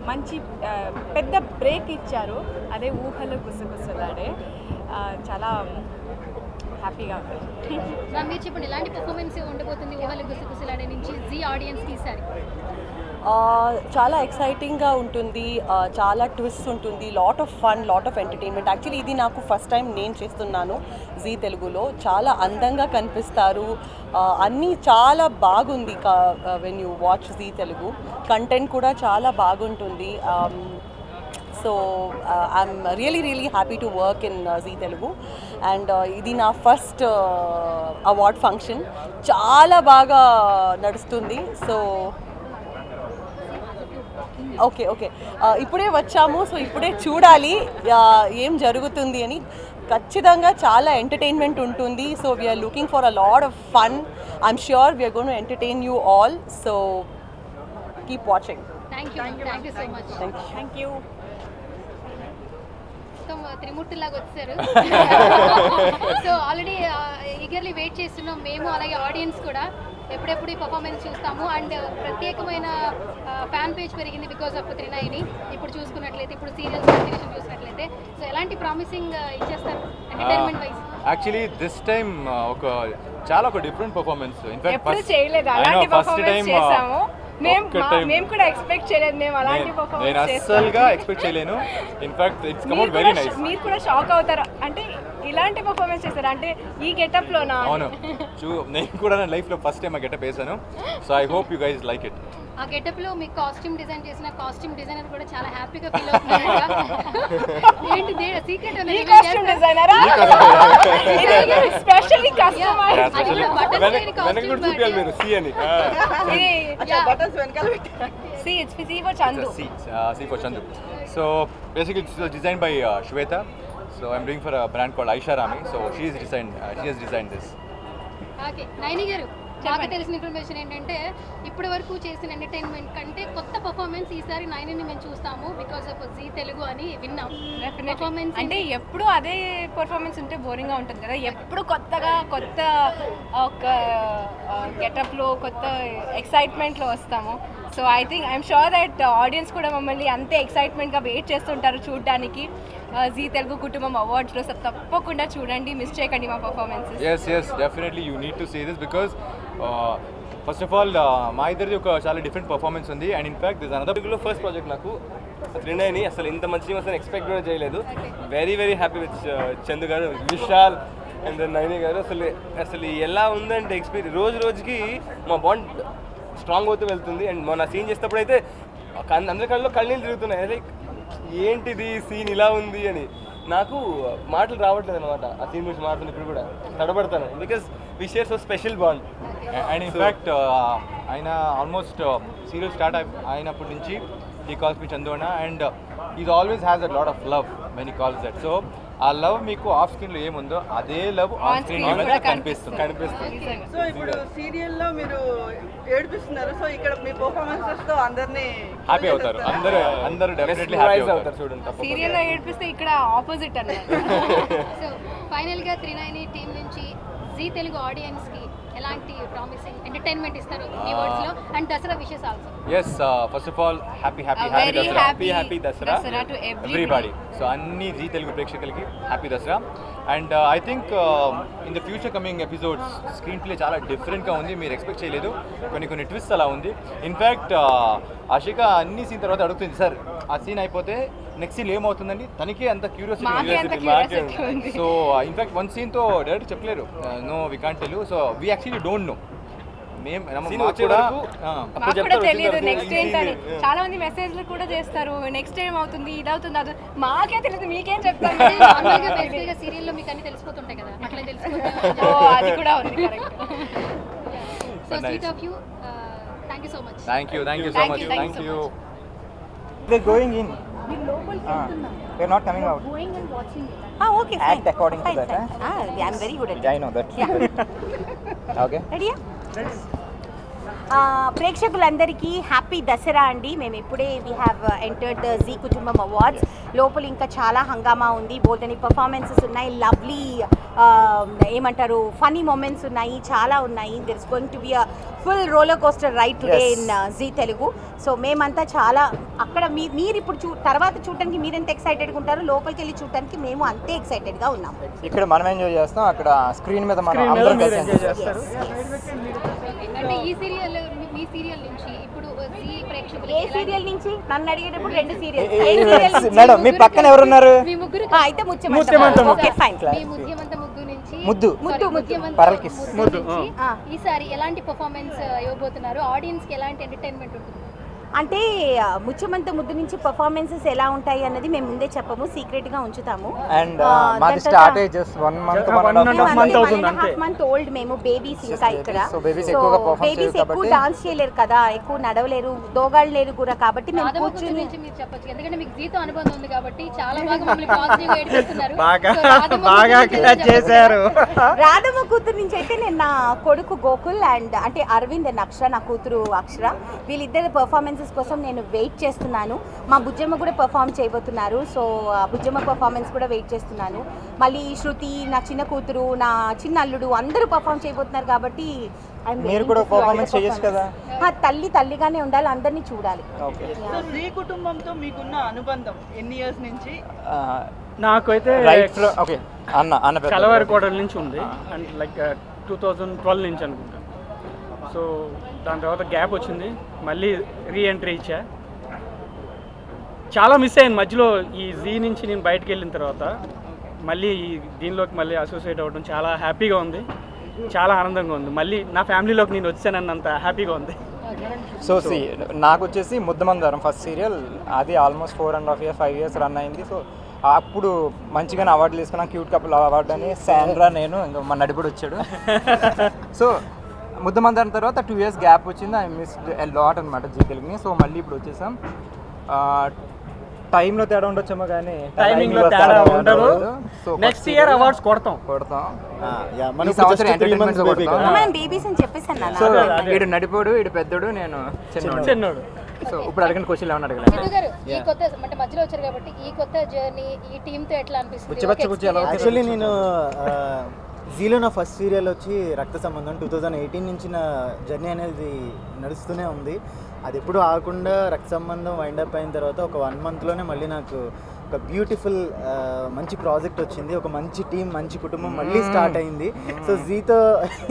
మంచి పెద్ద బ్రేక్ ఇచ్చారు. అదే ఊహలు గుసగుసలాడే. చాలా హ్యాపీగా ఉంది. మీరు చెప్పండి, ఎలాంటి పర్ఫార్మెన్స్ ఉండబోతుంది ఊహలు గుసగుసలాడే నుంచి జీ ఆడియన్స్కి ఈసారి? చాలా ఎక్సైటింగ్గా ఉంటుంది, చాలా ట్విస్ట్ ఉంటుంది, lot of fun, lot of entertainment. Actually ఇది నాకు ఫస్ట్ టైం నేను చేస్తున్నాను జీ తెలుగులో. చాలా అందంగా కనిపిస్తారు, అన్నీ చాలా బాగుంది. When you watch Zee Telugu content కూడా చాలా బాగుంటుంది. So I'm really happy to work in Zee Telugu. And ఇది నా ఫస్ట్ అవార్డ్ ఫంక్షన్, చాలా బాగా నడుస్తుంది. సో ఓకే ఇప్పుడే వచ్చాము. సో ఇప్పుడే చూడాలి ఏం జరుగుతుంది అని. ఖచ్చితంగా చాలా ఎంటర్టైన్మెంట్ ఉంటుంది. So we're looking for a lot of fun. I'm sure we're going to entertain you all. So keep watching. Thank you so much. Thank you. త్రిమూర్తిలాగా వచ్చారు. సో ఆల్రెడీ ఈగర్లీ వెయిట్ చేస్తున్నాం మేము, అలాగే ఆడియన్స్ కూడా. ఎప్పుడెప్పుడు ఈ performance చూస్తాము. And ప్రత్యేకమైన ఫ్యాన్ పేజ్ పెరిగింది బికాస్ ఆఫ్ త్రినయని. ఇప్పుడు చూసుకున్నట్లయితే, ఇప్పుడు సీరియల్స్ కంటిన్యూషన్ చూసినట్లయితే, సో ఎలాంటి ప్రామిసింగ్ ఇచ్చేస్తారు entertainment wise? Actually this time ఒక డిఫరెంట్ పర్ఫార్మెన్స్. ఎప్పుడు చేయలేదు అలాంటి పర్ఫార్మెన్స్ చేసాము. మేము కూడా ఎక్స్పెక్ట్ చేయలేదు. మేము అలాంటి పర్ఫార్మెన్స్ నేను అస్సలుగా ఎక్స్పెక్ట్ చేయలేను. In fact it's come out very nice. మీరు కూడా షాక్ అవుతారు, అంటే ఇలాంటి పర్ఫార్మెన్స్ చేస్తారు అంటే ఈ గెటప్ లోనా? అవును, నేను కూడా నా లైఫ్ లో ఫస్ట్ టైం ఆ గెటప్ వేసాను. So I hope you guys like it. ఆ గెటప్ లో మీకు కాస్ట్యూమ్ డిజైన్ చేసిన కాస్ట్యూమ్ డిజైనర్ కూడా చాలా హ్యాపీగా ఫీల్ అవుతున్నారు. ఏంటి సీక్రెట్ ఉంది? ఈ కాస్ట్యూమ్ డిజైనరా? Specially customise. వెనక కూడా చూపియాలి మీరు సి అని. బటన్స్ వెనకాల పెట్టారు. C it's C for Chandu. C for Chandu. So basically it's designed by Shweta. So I'm doing for a brand called Aisha Rami. So she has designed this. Okay, Naini garu నాకు తెలిసిన information ఏంటంటే ఇప్పటి వరకు చేసిన entertainment కంటే కొత్త performance ఈసారి నైనిని మేము చూస్తాము బికాస్ ఆఫ్ జీ తెలుగు అని విన్నాం. పర్ఫార్మెన్స్ అంటే ఎప్పుడు అదే పర్ఫార్మెన్స్ ఉంటే బోరింగ్గా ఉంటుంది కదా, ఎప్పుడు కొత్తగా కొత్త ఒక గెటప్లో కొత్త ఎక్సైట్మెంట్లో వస్తాము. So I'm sure that audience కూడా మమ్మల్ని అంతే ఎక్సైట్మెంట్గా వెయిట్ చేస్తుంటారు చూడడానికి. జీ తెలుగు కుటుంబం అవార్డ్స్లో తప్పకుండా చూడండి, మిస్ చేయకండి మా performances. Yes definitely you need to say this because first of all మా ఇద్దరిది ఒక చాలా డిఫరెంట్ పర్ఫార్మెన్స్ ఉంది. And in fact this another first project నాకు త్రినయని అసలు ఇంత మంచి అసలు ఎక్స్పెక్ట్ కూడా చేయలేదు. వెరీ హ్యాపీ విత్ చందు గారు, విశాల్ అండ్ దెన్ నైని గారు. అసలు ఎలా ఉందంటే ఎక్స్పీరియన్స్ రోజు రోజుకి మా బాండ్ స్ట్రాంగ్ అవుతూ వెళ్తుంది. అండ్ మొన్న సీన్ చేసేటప్పుడు అయితే అందరి కళ్ళలో కళ్ళనీళ్ళు తిరుగుతున్నాయి. లైక్ ఏంటిది సీన్ ఇలా ఉంది అని నాకు మాటలు రావట్లేదు అనమాట. ఆ సీన్ గురించి మాట్లాడుతున్న ఇప్పుడు కూడా తడబడతాను because we share so special bond. And in fact ఆయన ఆల్మోస్ట్ సీరియల్ స్టార్ట్ అయినప్పటి నుంచి he calls me Chandu Anna and he always has a lot of love when he calls that. So ఆ లవ్ మీకు ఆఫ్ స్క్రీన్లో ఏముందో అదే love on screen మీద కనిపిస్తుంది. సో ఇప్పుడు సీరియల్లో మీరు ఏడిపిస్తున్నారు, సో ఇక్కడ మీ పర్ఫార్మెన్సెస్తో అందరినీ హ్యాపీ అవుతారు. అందరూ డెఫినెట్లీ హ్యాపీ అవుతారు. చూడండి సీరియల్లో ఏడిపిస్తే ఇక్కడ ఆపోజిట్ అన్నమాట. సో ఫైనల్గా త్రినయని టీం నుంచి జీ తెలుగు ఆడియన్స్కి ఎలాంటి ప్రామిసింగ్ ఎంటర్టైన్మెంట్ ఇస్తారు ఈ వర్డ్స్ లో? And Dasara wishes also. Yes first of all happy Dasara to everybody. So అన్ని జీ తెలుగు ప్రేక్షకులకి happy Dasara. And I think in the future coming episodes screenplay చాలా డిఫరెంట్గా ఉంది. మీరు ఎక్స్పెక్ట్ చేయలేదు, కొన్ని ట్విస్ట్ అలా ఉంది. ఇన్ఫ్యాక్ట్ ఆషిక అన్ని సీన్ తర్వాత అడుగుతుంది, సార్ ఆ సీన్ అయిపోతే నెక్స్ట్ సీన్ ఏమవుతుందండి, తనకి అంత క్యూరియాసిటీ. సో ఇన్ఫ్యాక్ట్ వన్ సీన్తో డైరెక్ట్ చెప్పలేరు, no we can't tell you. So we actually don't know. తెలియదు నెక్స్ట్ ఏంటని. చాలా మంది మెసేజ్లు కూడా చేస్తారు, నెక్స్ట్ టైం అవుతుంది ఇది అవుతుంది అది, మాకే తెలియదు మీకేం చెప్తాను. సీరియల్లో మీకు అన్ని తెలిసిపోతుంటాయి కదా, అట్లా అది కూడా ఉంది. Correct. So sweet of you. Thank you so much. Thank you so much. Thank you. We're going in. We're not coming out. Going and watching it. Okay, Act according to that. I'm very good at it. Yeah, I know that. Okay. Ready? ప్రేక్షకులందరికీ happy Dasara అండి. మేము ఇప్పుడే we have entered the Zee Kutumbam awards. లోపల ఇంకా చాలా హంగామా ఉంది, బోల్డని పర్ఫార్మెన్సెస్ ఉన్నాయి, లవ్లీ ఏమంటారు ఫనీ మూమెంట్స్ ఉన్నాయి, చాలా ఉన్నాయి. There is going to be a full roller coaster ride today in Zee Telugu. So మేమంతా చాలా అక్కడ మీరు ఇప్పుడు తర్వాత చూడటానికి మీరు ఎంత ఎక్సైటెడ్గా ఉంటారో లోపలికి వెళ్ళి చూడటానికి మేము అంతే ఎక్సైటెడ్గా ఉన్నాం. ఇక్కడ మనం ఎంజాయ్ చేస్తాం, అక్కడ స్క్రీన్ మీద మనం అందరం ఎంజాయ్ చేస్తారు. అంటే ఈ సీరియల్ మీ సీరియల్ నుంచి ఇప్పుడు జీ ప్రేక్షకులు ఏ సీరియల్ నుంచి నన్ను అడిగేటప్పుడు 2 సీరియల్స్. మేడం మీ పక్కన ఎవరున్నారు? మీ ముగ్గురు అయితే ముత్యమంత. Okay fine. మీ ముత్యమంత ముగ్గు నుంచి ముద్దు ఈసారి ఎలాంటి పర్ఫార్మెన్స్ ఇవ్వబోతున్నారు? ఆడియన్స్ కి ఎలాంటి ఎంటర్టైన్మెంట్ ఉంటుంది? అంటే ముత్యమంత ముద్దు నుంచి పర్ఫార్మెన్సెస్ ఎలా ఉంటాయి అన్నది మేము ముందే చెప్పము, సీక్రెట్ గా ఉంచుతాము. అండ్ మాది స్టార్ట్ అయ్యి జస్ట్ 1 మంత్ అవుతుంది అంతే. 1.5 మంత్ ఓల్డ్ మేము బేబీస్ ఇంకా ఇక్కడ. సో బేబీస్ ఎక్కువగా పర్ఫార్మ్ బేబీస్ ఎక్కువ డాన్స్ చేయలేరు కదా, ఎక్కువ నడవలేరు, దోగాళ్ళు లేరు కూడా, కాబట్టి మేము కూర్చుని మీరు చెప్పొచ్చు ఎందుకంటే మీకు జీతో అనుబంధం ఉంది కాబట్టి చాలా బాగా మమ్మల్ని పాజిటివ్ గా ఎడ్యుకేస్తున్నారు. బాగా క్యాచ్ చేశారు. రాధమ్మ కూతురు నుంచి అయితే నేను నా కొడుకు గోకుల్ అండ్ అంటే అరవింద్ అండ్ అక్షర, నా కూతురు అక్షర, వీళ్ళిద్దరు పర్ఫార్మెన్స్ కోసం నేను వెయిట్ చేస్తున్నాను. మా బుజ్జమ్మ కూడా పర్ఫామ్ చేయబోతున్నారు, సో బుజ్జమ్మ పర్ఫార్మెన్స్ కూడా వెయిట్ చేస్తున్నాను. మళ్ళీ శృతి, నా చిన్న కూతురు, నా చిన్న అల్లుడు అందరూ పర్ఫామ్ చేయబోతున్నారు కాబట్టి మీరు కూడా పర్ఫార్మెన్స్ చేయొచ్చు కదా. తల్లిగానే ఉండాలి, అందరినీ చూడాలి. సో జీ కుటుంబంతో మీకున్న అనుబంధం ఎన్ని ఇయర్స్ నుంచి? నాకైతే ఓకే అన్న కలవారి కోడల నుంచి ఉంది, అండ్ లైక్ 2012 నుంచి అనుకుంటా. సో దాని తర్వాత గ్యాప్ వచ్చింది, మళ్ళీ రీఎంట్రీ ఇచ్చా. చాలా మిస్ అయ్యాను మధ్యలో. ఈ జీ నుంచి నేను బయటకు వెళ్ళిన తర్వాత మళ్ళీ దీనిలోకి మళ్ళీ అసోసియేట్ అవ్వడం చాలా హ్యాపీగా ఉంది, చాలా ఆనందంగా ఉంది. మళ్ళీ నా ఫ్యామిలీలోకి నేను వచ్చానన్నంత హ్యాపీగా ఉంది. సో నాకు వచ్చేసి ముద్దమందారం ఫస్ట్ సీరియల్, అది ఆల్మోస్ట్ 4.5 years 5 years రన్ అయింది. సో అప్పుడు మంచిగానే అవార్డులు తీసుకున్నాం, క్యూట్ కపుల్ అవార్డు అని. శాండ్రా నేను ఇంకా మా నడిపుడు వచ్చాడు. సో ముద్దమందారం తర్వాత 2 years గ్యాప్ వచ్చింది. ఐ మిస్డ్ ఎ లాట్ అనమాట జీ తెలుగుని. సో మళ్ళీ ఇప్పుడు వచ్చేసాం. టైంలో తేడా ఉండొచ్చేమో కానీ టైమింగ్లో తేడా ఉండదు. నెక్స్ట్ ఇయర్ అవార్డ్స్ కొడతాం. ఈ సంవత్సరం entertainment లో కొడతాం. మనం బేబీస్ అని చెప్పేసాను సో వీడు నడిపోడు, వీడు పెద్దోడు, నేను చిన్నోడు. సో ఇప్పుడు అడగండి క్వశ్చన్ ఏమన్నా అడగలేదు. సిద్ధు గారు ఈ కొత్త అంటే మధ్యలో వచ్చారు కాబట్టి ఈ కొత్త జర్నీ ఈ టీమ్ తో ఎట్లా అనిపిస్తుంది? యాక్చువల్లీ నేను జీలో నా ఫస్ట్ సీరియల్ వచ్చి రక్త సంబంధం 2018 నుంచి నా జర్నీ అనేది నడుస్తూనే ఉంది. అది ఎప్పుడు ఆగకుండా రక్త సంబంధం వైండప్ అయిన తర్వాత ఒక 1 monthలోనే మళ్ళీ నాకు ఒక బ్యూటిఫుల్ మంచి ప్రాజెక్ట్ వచ్చింది. ఒక మంచి టీం, మంచి కుటుంబం మళ్ళీ స్టార్ట్ అయింది. సో జీతో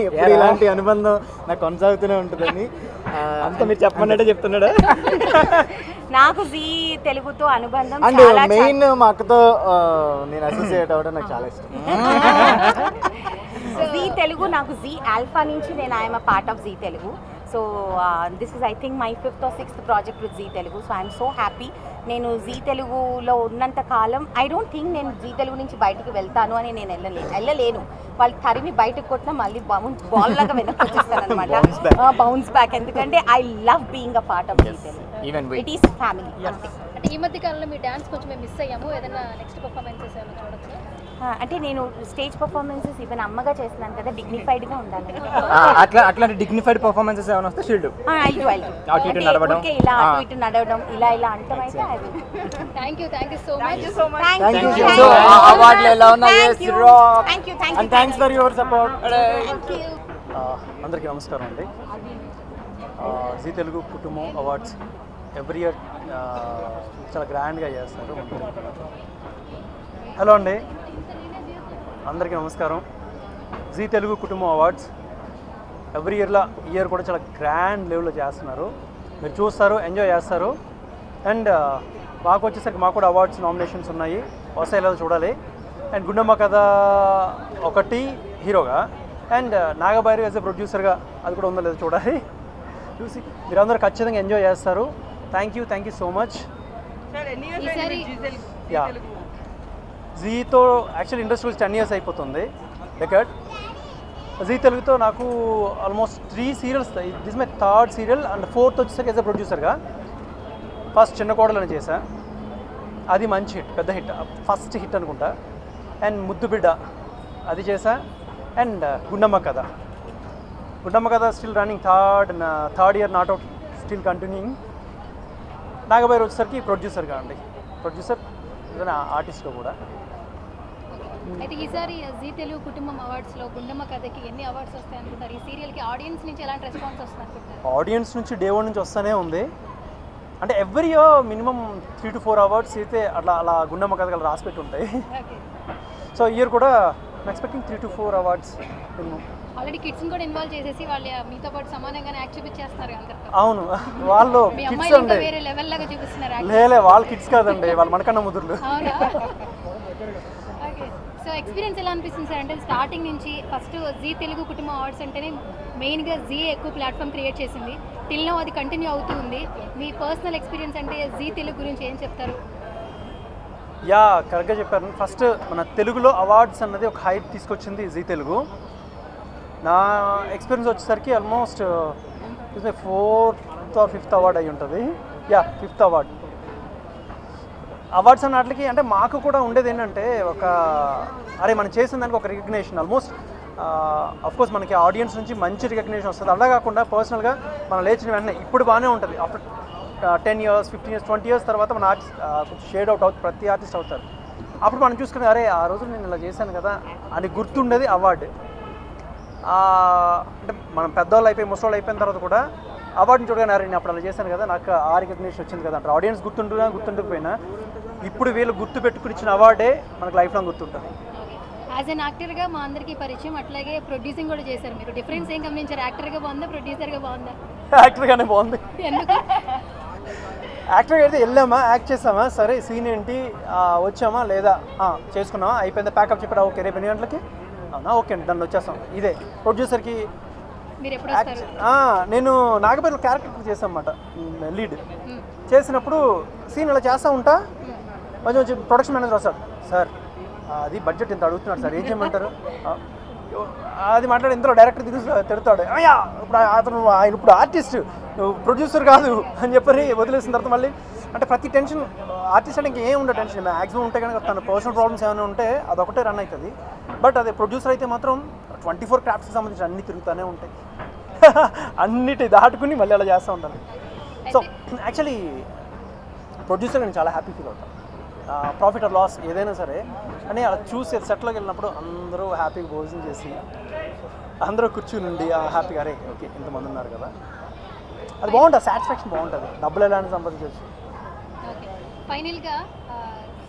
ఎప్పుడు ఇలాంటి అనుబంధం నాకు కొనసాగుతూనే ఉంటుందని అంతా మీరు చెప్పమన్నట్టే చెప్తున్నాడా? నాకు జీ తెలుగుతో అనుబంధం అండ్ చాలా మెయిన్ మా అక్కతో నేను అసోసియేట్ అవ్వడం నాకు చాలా ఇష్టం. జీ తెలుగు నాకు జీ ఆల్ఫా నుంచి నేను I'm a part of Zee Telugu. So this is I think my 5th or 6th project with Zee Telugu. So I'm so happy. నేను జీ తెలుగులో ఉన్నంత కాలం ఐ డోంట్ థింక్ నేను జీ తెలుగు నుంచి బయటికి వెళ్తాను అని నేను వెళ్ళలేను. వాళ్ళు తరిమి బయటకు కొట్టినా మళ్ళీ బాల్ లాగా వెనక్కి వచ్చేస్తాను అనమాట, బౌన్స్ బ్యాక్. ఎందుకంటే I love being a part of Zee Telugu. It is family. అంటే ఈ మధ్య కాలంలో మీ డాన్స్ కొంచెం మేము మిస్ అయ్యాము. ఏదైనా నెక్స్ట్ పర్ఫార్మెన్సెస్ ఏమైనా చూడొచ్చు? అంటే నేను స్టేజ్ పర్ఫార్మెన్సెస్ ఈవెన్ అమ్మగా చేస్తున్నాను కదా, డిగ్నిఫైడ్గా ఉండాలి. అట్లాంటి డిగ్నిఫైడ్ పర్ఫార్మెన్సెస్ ఏమైనా వస్తే షీల్డ్ అటు ఇటు నడవడం, ఇలా అటు ఇటు నడవడం, ఇలా అంటాం అయితే అది. Thank you so much. So అవార్డులు ఎలా ఉన్నాయి? And thanks for your support. అందరికీ నమస్కారం అండి. జీ తెలుగు కుటుంబం అవార్డ్స్ ఎవ్రీ ఇయర్ చాలా గ్రాండ్గా చేస్తారు. హలో అండి, అందరికీ నమస్కారం. జీ తెలుగు కుటుంబం అవార్డ్స్ ఎవ్రీ ఇయర్ కూడా చాలా గ్రాండ్ లెవెల్లో చేస్తున్నారు. మీరు చూస్తారు, ఎంజాయ్ చేస్తారు. అండ్ మాకు వచ్చేసరికి మాకు కూడా అవార్డ్స్ నామినేషన్స్ ఉన్నాయి, వస్తాయి లేదా చూడాలి. అండ్ గుండమ్మ కథ ఒకటి హీరోగా, అండ్ నాగభైరవి యాజ్ ఎ ప్రొడ్యూసర్గా అది కూడా ఉందో లేదో చూడాలి. చూసి మీరందరూ ఖచ్చితంగా ఎంజాయ్ చేస్తారు. Thank you so much. Yeah, జీతో యాక్చువల్లీ ఇండస్ట్రీస్ 10 years అయిపోతుంది, డెకడ్. జీ తెలుగుతో నాకు almost 3 serials, this my 3rd serial and 4th వచ్చేసరికి యాజ్ ఎ ప్రొడ్యూసర్గా. ఫస్ట్ చిన్న కోడలని చేశా, అది మంచి హిట్, పెద్ద హిట్, ఫస్ట్ హిట్ అనుకుంటా. అండ్ ముద్దు బిడ్డ అది చేశా. అండ్ గుండమ్మ కథ still running, third year not out, still continuing. Naga Bhairavi వచ్చేసరికి ప్రొడ్యూసర్గా అండి, ప్రొడ్యూసర్ ఆర్టిస్ట్గా కూడా. అయితే ఈసారి జీ తెలుగు కుటుంబం అవార్డ్స్లో గుండమ్మ కథకి ఎన్ని అవార్డ్స్ వస్తాయి అనుకుంటారు? ఈ సీరియల్కి ఆడియన్స్ నుంచి ఎలాంటి రెస్పాన్స్ వస్తుంది అనుకుంటారు? ఆడియన్స్ నుంచి డే 1 నుంచి వస్తూనే ఉంది. అంటే every year minimum 3 to 4 awards అయితే అలా గుండమ్మ కథలు రాసి పెట్టి ఉంటాయి. సో ఇయర్ కూడా expecting 3 to 4 awards minimum. Already కిడ్స్ని కూడా ఇన్వాల్వ్ చేసేసి వాళ్ళ మీతో పాటు సమానంగానే యాక్ట్ చూపించేస్తున్నారు అందరితో. అవును, వాళ్ళు మీ కిడ్స్ అమ్మాయిలు అండి. వేరే లెవెల్ లాగా చూపిస్తున్నారు. లేలే, వాళ్ళు కిడ్స్ కాదండి, వాళ్ళు మనకన్నా ముదురులు. అవునా? ఓకే. సో ఎక్స్పీరియన్స్ ఎలా అనిపిస్తుంది సార్? అంటే స్టార్టింగ్ నుంచి ఫస్ట్ జీ తెలుగు కుటుంబం అవార్డ్స్ అంటేనే మెయిన్గా జీ ఎక్కువ ప్లాట్ఫామ్ క్రియేట్ చేసింది, టిల్ నౌ అది కంటిన్యూ అవుతూ ఉంది. మీ పర్సనల్ ఎక్స్పీరియన్స్ అంటే జీ తెలుగు గురించి ఏం చెప్తారు? యా, కరెక్ట్గా చెప్పారు. ఫస్ట్ మన తెలుగులో అవార్డ్స్ అన్నది ఒక హైప్ తీసుకొచ్చింది జీ తెలుగు. నా ఎక్స్పీరియన్స్ వచ్చేసరికి almost 4th or 5th award అయి ఉంటుంది. Yeah, 5th award. అవార్డ్స్ అన్నట్లకి అంటే మాకు కూడా ఉండేది ఏంటంటే అరే మనం చేసిన దానికి ఒక రికగ్నేషన్. ఆల్మోస్ట్ అఫ్కోర్స్ మనకి ఆడియన్స్ నుంచి మంచి రికగ్నేషన్ వస్తుంది. అలా కాకుండా పర్సనల్గా మనం లేచిన వెంటనే ఇప్పుడు బాగానే ఉంటుంది. ఆఫ్టర్ 10 years, 15 years, 20 years తర్వాత మన ఆర్టిస్ట్ కొంచెం షేడ్ అవుట్ అవుతుంది, ప్రతి ఆర్టిస్ట్ అవుతారు. అప్పుడు మనం చూసుకుని అరే ఆ రోజు నేను ఇలా చేశాను కదా అని గుర్తుండేది అవార్డు. అంటే మనం పెద్దవాళ్ళు అయిపోయి ముసలోళ్ళు అయిపోయిన తర్వాత కూడా అవార్డుని చూడగానే అరే నేను అప్పుడు అలా చేశాను కదా, నాకు ఆ రికగ్నేషన్ వచ్చింది కదా అంటారు. ఆడియన్స్ గుర్తుండకపోయినా ఇప్పుడు వీళ్ళు గుర్తు పెట్టుకుని ఇచ్చిన అవార్డే మనకు లైఫ్ లాంగ్ గుర్తుంటుంది. యాజ్ అన్ యాక్టర్గా మా అందరికీ పరిచయం, అట్లాగే ప్రొడ్యూసింగ్ కూడా చేశారు మీరు. డిఫరెన్స్ ఏం గమనించారు? యాక్టర్గా బాగుందా, ప్రొడ్యూసర్గా బాగుందా? యాక్టర్గానే బాగుంది. ఎందుకు? యాక్టర్గా అయితే వెళ్ళామా, యాక్ట్ చేసామా, సరే సీన్ ఏంటి, వచ్చామా లేదా, చేసుకున్నామా, అయిపోయిందా, ప్యాకప్ చెప్పారా, ఓకే రేపు 8 గంటలకి, అవునా ఓకే అండి దాన్ని వచ్చేస్తాం. ఇదే ప్రొడ్యూసర్కి నేను నాగపల్లి క్యారెక్టర్ చేశాను అన్నమాట, లీడ్ చేసినప్పుడు సీన్ ఇలా చేస్తూ ఉంటా. కొంచెం ప్రొడక్షన్ మేనేజర్ వస్తాడు, సార్ అది బడ్జెట్ ఇంత అడుగుతున్నాడు సార్, ఏం చేయమంటారు, అది మాట్లాడి ఇందులో డైరెక్టర్ తిడతాడు, అయ్యా ఇప్పుడు ఆయన ఇప్పుడు ఆర్టిస్ట్, నువ్వు ప్రొడ్యూసర్ కాదు అని చెప్పని వదిలేసిన తర్వాత మళ్ళీ అంటే ప్రతి టెన్షన్ ఆర్టిస్ట్ అంటే ఇంకేం ఉండదు టెన్షన్, మ్యాక్సిమం ఉంటే కనుక తన పర్సనల్ ప్రాబ్లమ్స్ ఏమైనా ఉంటే అదొకటే రన్ అవుతుంది. బట్ అదే ప్రొడ్యూసర్ అయితే మాత్రం 24 క్రాఫ్ట్స్కి సంబంధించిన అన్ని తిరుగుతూనే ఉంటాయి. అన్నిటి దాటుకుని మళ్ళీ అలా చేస్తూ ఉంటాను. సో యాక్చువల్లీ ప్రొడ్యూసర్ నేను చాలా హ్యాపీ ఫీల్ అవుతాను. ప్రాఫిట్ ఆర్ లాస్ ఏదైనా సరే అని అలా చూసి సెట్లోకి వెళ్ళినప్పుడు అందరూ హ్యాపీగా భోజనం చేసి అందరూ కూర్చుని ఉండి హ్యాపీగా అరే ఓకే ఇంతమంది ఉన్నారు కదా, అది బాగుంటుంది, సాటిస్ఫాక్షన్ బాగుంటుంది. డబ్బులు ఎలా అని సంపాదించవచ్చు. ఫైనల్గా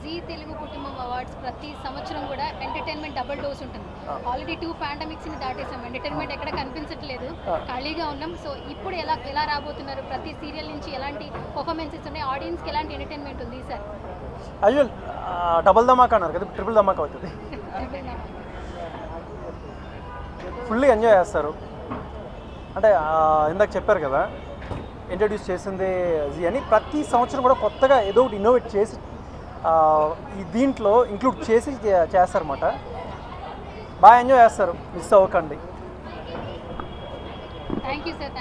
జీ తెలుగు కుటుంబం అవార్డ్స్ ప్రతి సంవత్సరం కూడా ఎంటర్టైన్మెంట్ డబుల్ డోస్ ఉంటుంది. ఆల్రెడీ 2 పాండమిక్స్ని దాటేసాం, ఎంటర్టైన్మెంట్ ఎక్కడ కనిపించట్లేదు, ఖాళీగా ఉన్నాం. సో ఇప్పుడు ఎలా రాబోతున్నారు? ప్రతి సీరియల్ నుంచి ఎలాంటి పర్ఫార్మెన్సెస్ ఉన్నాయి, ఆడియన్స్కి ఎలాంటి ఎంటర్టైన్మెంట్ ఉంది సార్? యాజువల్ డబుల్ ధమాకా అన్నారు కదా, ట్రిపుల్ ధమాకా అవుతుంది. ఫుల్లీ ఎంజాయ్ చేస్తారు. అంటే ఇందాక చెప్పారు కదా ఇంట్రడ్యూస్ చేసింది జీ అని, ప్రతి సంవత్సరం కూడా కొత్తగా ఏదో ఒకటి ఇన్నోవేట్ చేసి ఈ దీంట్లో ఇంక్లూడ్ చేసి చేస్తారన్నమాట. బాగా ఎంజాయ్ చేస్తారు, మిస్ అవ్వకండి. Thank you sir,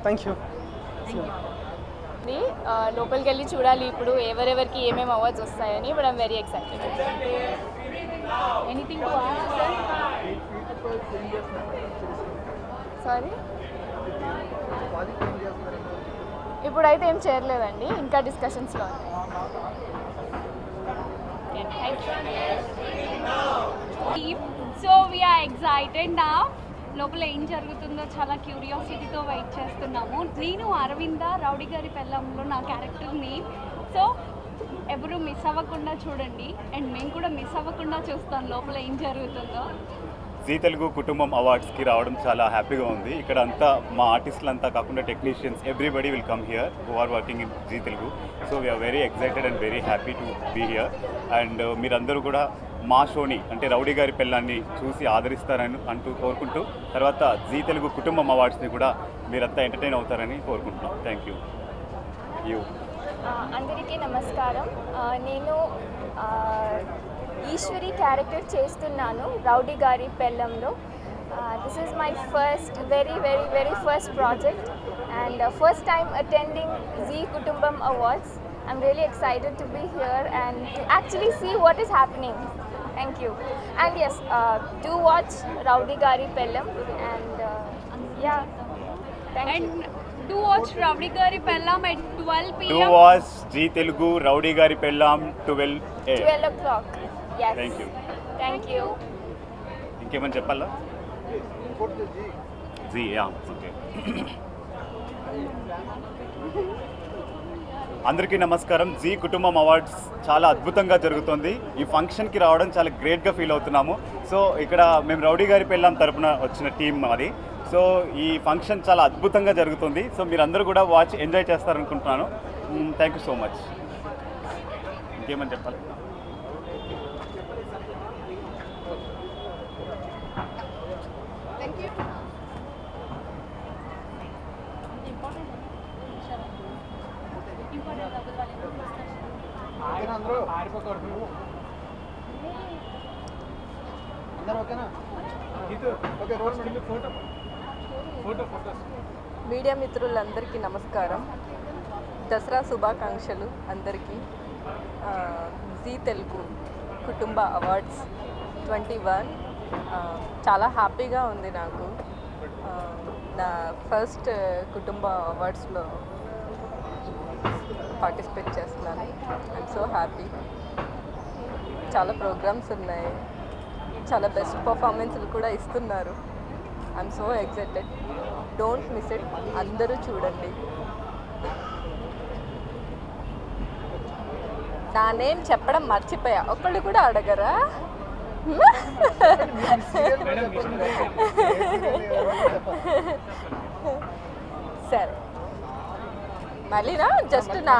thank you. లోపలికి వెళ్ళి చూడాలి ఇప్పుడు ఎవరెవరికి ఏమేమి అవార్డ్స్ వస్తాయని, but I'm very excited. Anything to ask sir? Sorry, ఇప్పుడైతే ఏం చేయలేదండి, ఇంకా డిస్కషన్స్లో ఉన్నాయి. సో వీఆర్ ఎక్సైటెడ్ నా లోపల ఏం జరుగుతుందో చాలా క్యూరియాసిటీతో వెయిట్ చేస్తున్నాము. నేను అరవింద రౌడీ గారి పెళ్ళంలో నా క్యారెక్టర్ని, సో ఎవరు మిస్ అవ్వకుండా చూడండి, అండ్ మేము కూడా మిస్ అవ్వకుండా చూస్తాం లోపల ఏం జరుగుతుందో. జీ తెలుగు కుటుంబం అవార్డ్స్కి రావడం చాలా హ్యాపీగా ఉంది. ఇక్కడ అంతా మా ఆర్టిస్టులు అంతా కాకుండా technicians everybody will come here who are working in Zee Telugu. So we're very excited and very happy to be here. And మీరందరూ కూడా మా షోని అంటే రౌడీ గారి పెళ్ళాన్ని చూసి ఆదరిస్తారని కోరుకుంటూ, తర్వాత జీ తెలుగు కుటుంబం అవార్డ్స్ని కూడా మీరంతా ఎంటర్టైన్ అవుతారని కోరుకుంటున్నాం. Thank you. అందరికీ నమస్కారం. నేను ఈశ్వరి క్యారెక్టర్ చేస్తున్నాను రౌడీ గారి పెళ్ళంలో. This is my very first project and first time attending Zee Kutumbam awards. I'm really excited to be here and to actually see what is happening. Thank you. And yes, do watch Rowdy Gari Pellam and yeah, thank you. Do watch Rowdy Gari Pellam at 12 p.m. Do watch Zee Telugu Rowdy Gari Pellam 12 o'clock. Yes. Thank you. ఇంకేమని చెప్పాలా? Zee okay. అందరికీ నమస్కారం. G Kutumbam awards చాలా అద్భుతంగా జరుగుతుంది. ఈ ఫంక్షన్కి రావడం చాలా గ్రేట్గా ఫీల్ అవుతున్నాము. సో ఇక్కడ మేము రౌడీ గారి పెళ్ళాం తరపున వచ్చిన టీం అది. సో ఈ ఫంక్షన్ చాలా అద్భుతంగా జరుగుతుంది. సో మీరందరూ కూడా వాచ్ ఎంజాయ్ చేస్తారనుకుంటున్నాను. Thank you so much. ఇంకేమని చెప్పాలి? మీడియా మిత్రులందరికీ నమస్కారం. దసరా శుభాకాంక్షలు అందరికీ. జీ తెలుగు కుటుంబ అవార్డ్స్ 21 చాలా హ్యాపీగా ఉంది నాకు. నా ఫస్ట్ కుటుంబ అవార్డ్స్లో పార్టిసిపేట్ చేస్తున్నాను. I'm so happy. చాలా ప్రోగ్రామ్స్ ఉన్నాయి, చాలా బెస్ట్ పర్ఫార్మెన్స్లు కూడా ఇస్తున్నారు. I'm so excited. Don't miss it. అందరూ చూడండి. నా నేమ్ చెప్పడం మర్చిపోయా, ఒక్కళ్ళు కూడా అడగరా? సరే మళ్ళీనా జస్ట్ నా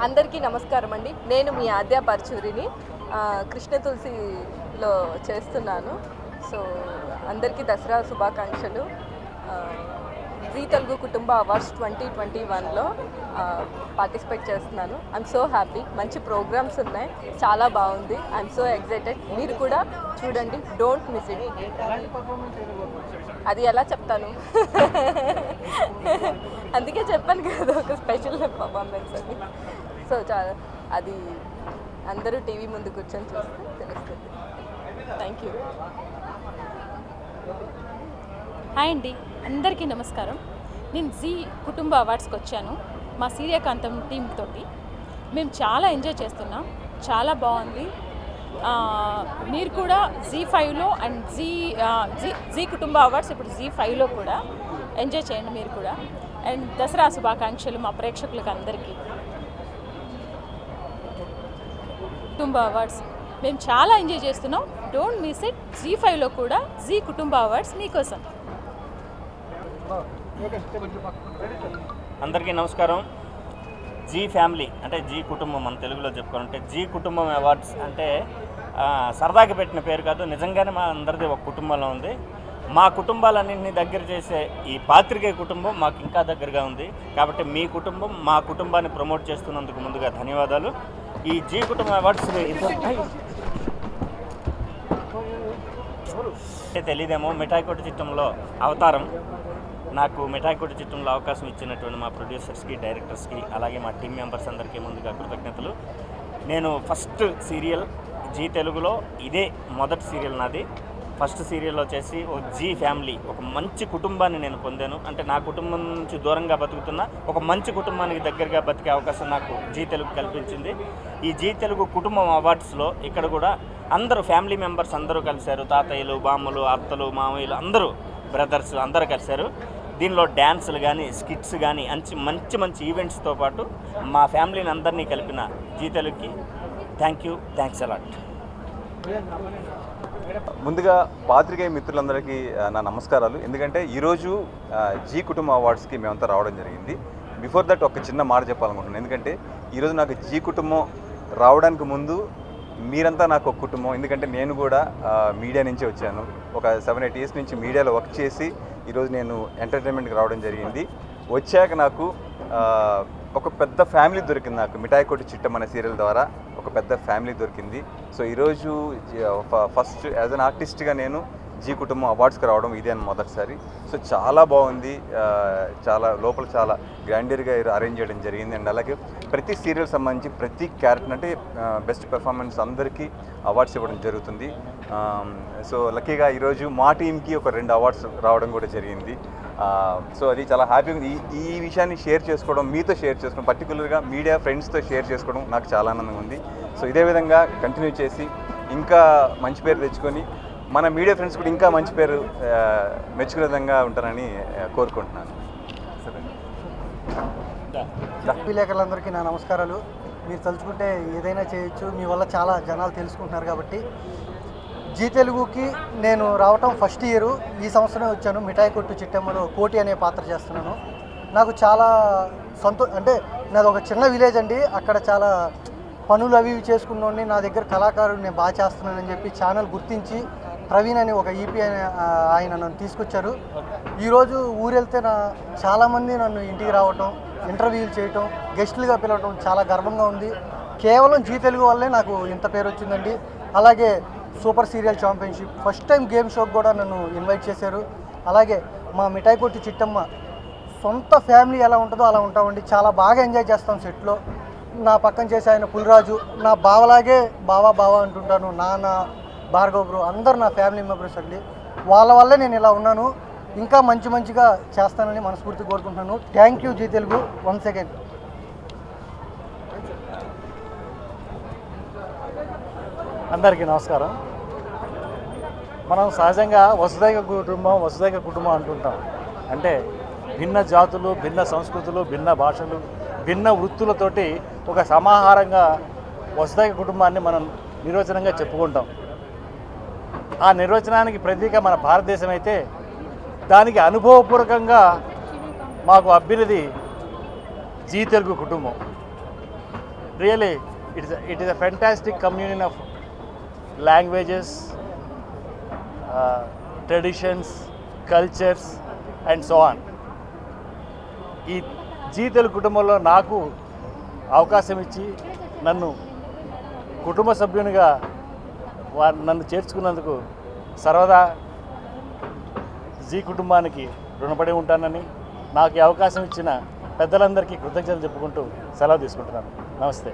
అందరికీ నమస్కారం అండి. నేను మీ ఆద్య పరచూరిని కృష్ణ తులసిలో చేస్తున్నాను. సో అందరికీ దసరా శుభాకాంక్షలు. జీ తెలుగు కుటుంబ అవార్డ్స్ 2021లో పార్టిసిపేట్ చేస్తున్నాను. I'm so happy. మంచి ప్రోగ్రామ్స్ ఉన్నాయి, చాలా బాగుంది. I'm so excited. మీరు కూడా చూడండి. Don't miss it. అది ఎలా చెప్తాను. అందుకే చెప్పాను కదా ఒక స్పెషల్ పర్ఫార్మెన్స్ అని. సో చాలా అది అందరూ టీవీ ముందు కూర్చొని చూస్తే తెలుస్తుంది. Thank you. హాయ్ అండి, అందరికీ నమస్కారం. నేను జీ కుటుంబ అవార్డ్స్కి వచ్చాను మా సూర్యకాంతం టీమ్ తోటి. మేము చాలా ఎంజాయ్ చేస్తున్నాం, చాలా బాగుంది. మీరు కూడా జీ5లో అండ్ జీ కుటుంబ అవార్డ్స్ ఇప్పుడు జీ5లో కూడా ఎంజాయ్ చేయండి మీరు కూడా. అండ్ దసరా శుభాకాంక్షలు మా ప్రేక్షకులకు అందరికీ. కుటుంబ అవార్డ్స్ మేము చాలా ఎంజాయ్ చేస్తున్నాం, డోంట్ మిస్ ఇట్. జీ5లో కూడా జీ కుటుంబ అవార్డ్స్ మీకోసం. అందరికీ నమస్కారం. జీ ఫ్యామిలీ అంటే జీ కుటుంబం మన తెలుగులో చెప్పుకోవాలంటే జీ కుటుంబం అవార్డ్స్ అంటే సరదాగా పెట్టిన పేరు కాదు, నిజంగానే మా అందరిది ఒక కుటుంబంలో ఉంది. మా కుటుంబాలన్నింటినీ దగ్గర చేసే ఈ పాత్రికేయ కుటుంబం మాకు ఇంకా దగ్గరగా ఉంది. కాబట్టి మీ కుటుంబం మా కుటుంబాన్ని ప్రమోట్ చేస్తున్నందుకు ముందుగా ధన్యవాదాలు. ఈ జీ కుటుంబం అవార్డ్స్ తెలియదేమో, మిఠాయి కొట్టు చిత్రంలో అవతారం. నాకు మిఠాయి కొట్టు చిత్రంలో అవకాశం ఇచ్చినటువంటి మా ప్రొడ్యూసర్స్కి, డైరెక్టర్స్కి, అలాగే మా టీం మెంబర్స్ అందరికీ ముందుగా కృతజ్ఞతలు. నేను ఫస్ట్ సీరియల్ జీ తెలుగులో ఇదే మొదటి సీరియల్ నాది. ఫస్ట్ సీరియల్లో వచ్చేసి ఒక జీ ఫ్యామిలీ, ఒక మంచి కుటుంబాన్ని నేను పొందాను. అంటే నా కుటుంబం నుంచి దూరంగా బతుకుతున్న ఒక మంచి కుటుంబానికి దగ్గరగా బతికే అవకాశం నాకు జీ తెలుగు కల్పించింది. ఈ జీ తెలుగు కుటుంబం అవార్డ్స్లో ఇక్కడ కూడా అందరూ ఫ్యామిలీ మెంబర్స్ అందరూ కలిశారు. తాతయ్యలు, బామ్మలు, అత్తలు, మామయ్యలు అందరూ, బ్రదర్స్ అందరూ కలిశారు. దీనిలో డ్యాన్సులు కానీ, స్కిట్స్ కానీ, మంచి మంచి ఈవెంట్స్తో పాటు మా ఫ్యామిలీని అందరినీ కలిపిన జీ తెలుగుకి థ్యాంక్స్ అలాట్. ముందుగా పాత్రికేయ మిత్రులందరికీ నా నమస్కారాలు. ఎందుకంటే ఈరోజు జీ కుటుంబ అవార్డ్స్కి మేమంతా రావడం జరిగింది. బిఫోర్ దట్ ఒక చిన్న మాట చెప్పాలనుకుంటున్నాను. ఎందుకంటే ఈరోజు నాకు జీ కుటుంబం రావడానికి ముందు మీరంతా నాకు ఒక కుటుంబం. ఎందుకంటే నేను కూడా మీడియా నుంచి వచ్చాను. ఒక 7-8 ఇయర్స్ నుంచి మీడియాలో వర్క్ చేసి ఈరోజు నేను ఎంటర్టైన్మెంట్కి రావడం జరిగింది. వచ్చాక నాకు ఒక పెద్ద ఫ్యామిలీ దొరికింది. నాకు మిఠాయి కొట్టు చిట్టం అనే సీరియల్ ద్వారా ఒక పెద్ద ఫ్యామిలీ దొరికింది. సో ఈరోజు ఫస్ట్ యాజ్ అన్ ఆర్టిస్ట్గా నేను జీ కుటుంబం అవార్డ్స్కి రావడం ఇదే అని మొదటిసారి. సో చాలా బాగుంది, చాలా లోపల చాలా గ్రాండియర్గా అరేంజ్ చేయడం జరిగింది. అండ్ అలాగే ప్రతి సీరియల్ సంబంధించి ప్రతి క్యారెక్టర్ అంటే బెస్ట్ పెర్ఫార్మెన్స్ అందరికీ అవార్డ్స్ ఇవ్వడం జరుగుతుంది. సో లక్కీగా ఈరోజు మా టీంకి ఒక 2 అవార్డ్స్ రావడం కూడా జరిగింది. సో అది చాలా హ్యాపీగా ఉంది. ఈ విషయాన్ని షేర్ చేసుకోవడం, మీతో షేర్ చేసుకోవడం, పర్టికులర్గా మీడియా ఫ్రెండ్స్తో షేర్ చేసుకోవడం నాకు చాలా ఆనందంగా ఉంది. సో ఇదే విధంగా కంటిన్యూ చేసి ఇంకా మంచి పేరు తెచ్చుకొని మన మీడియా ఫ్రెండ్స్ కూడా ఇంకా మంచి పేరు మెచ్చుకునే విధంగా ఉంటారని కోరుకుంటున్నాను. విలేకరులందరికీ నా నమస్కారాలు. మీరు తలుచుకుంటే ఏదైనా చేయొచ్చు, మీ వల్ల చాలా జనాలు తెలుసుకుంటున్నారు. కాబట్టి జీ తెలుగుకి నేను రావటం ఫస్ట్ ఇయర్, ఈ సంవత్సరమే వచ్చాను. మిఠాయి కొట్టు చిట్టమ్మలో కోటి అనే పాత్ర చేస్తున్నాను. నాకు చాలా అంటే నాది ఒక చిన్న విలేజ్ అండి. అక్కడ చాలా పనులు అవి చేసుకున్నోడిని, నా దగ్గర కళాకారుడు నేను బాగా చేస్తున్నానని చెప్పి ఛానల్ గుర్తించి ప్రవీణ్ అని ఒక ఈపీ ఆయన నన్ను తీసుకొచ్చారు. ఈరోజు ఊరెళ్తే చాలామంది నన్ను ఇంటికి రావటం, ఇంటర్వ్యూలు చేయటం, గెస్టులుగా పిలవటం చాలా గర్వంగా ఉంది. కేవలం జీ తెలుగు వల్లే నాకు ఇంత పేరు వచ్చిందండి. అలాగే super serial championship first time game షోకి కూడా నన్ను ఇన్వైట్ చేశారు. అలాగే మా మిఠాయి కొట్టు చిట్టమ్మ సొంత ఫ్యామిలీ ఎలా ఉంటుందో అలా ఉంటామండి. చాలా బాగా ఎంజాయ్ చేస్తాం సెట్లో. నా పక్కన చేసే ఆయన పులిరాజు నా బావలాగే బావా అంటుంటాను. నాన్న, భార్గవ్ బ్రో అందరు నా ఫ్యామిలీ మెంబర్స్ అండి. వాళ్ళ వల్లే నేను ఇలా ఉన్నాను. ఇంకా మంచిగా చేస్తానని మనస్ఫూర్తి కోరుకుంటున్నాను. Thank you Zee Telugu once again. అందరికీ నమస్కారం. మనం సహజంగా వసుదైక కుటుంబం అంటుంటాం. అంటే భిన్న జాతులు, భిన్న సంస్కృతులు, భిన్న భాషలు, భిన్న వృత్తులతోటి ఒక సమాహారంగా వసుదైక కుటుంబాన్ని మనం నిర్వచనంగా చెప్పుకుంటాం. ఆ నిర్వచనానికి ప్రతీక మన భారతదేశం అయితే దానికి అనుభవపూర్వకంగా మాకు అబ్బినది జీ తెలుగు కుటుంబం. Really it is a fantastic communion of languages, traditions, cultures and so on. ఈ జీ తెలుగు కుటుంబంలో నాకు అవకాశం ఇచ్చి నన్ను కుటుంబ సభ్యునిగా నన్ను చేర్చుకున్నందుకు సర్వదా జీ కుటుంబానికి రుణపడి ఉంటానని నాకు ఈ అవకాశం ఇచ్చిన పెద్దలందరికీ కృతజ్ఞతలు చెప్పుకుంటూ సెలవు తీసుకుంటున్నాను. నమస్తే.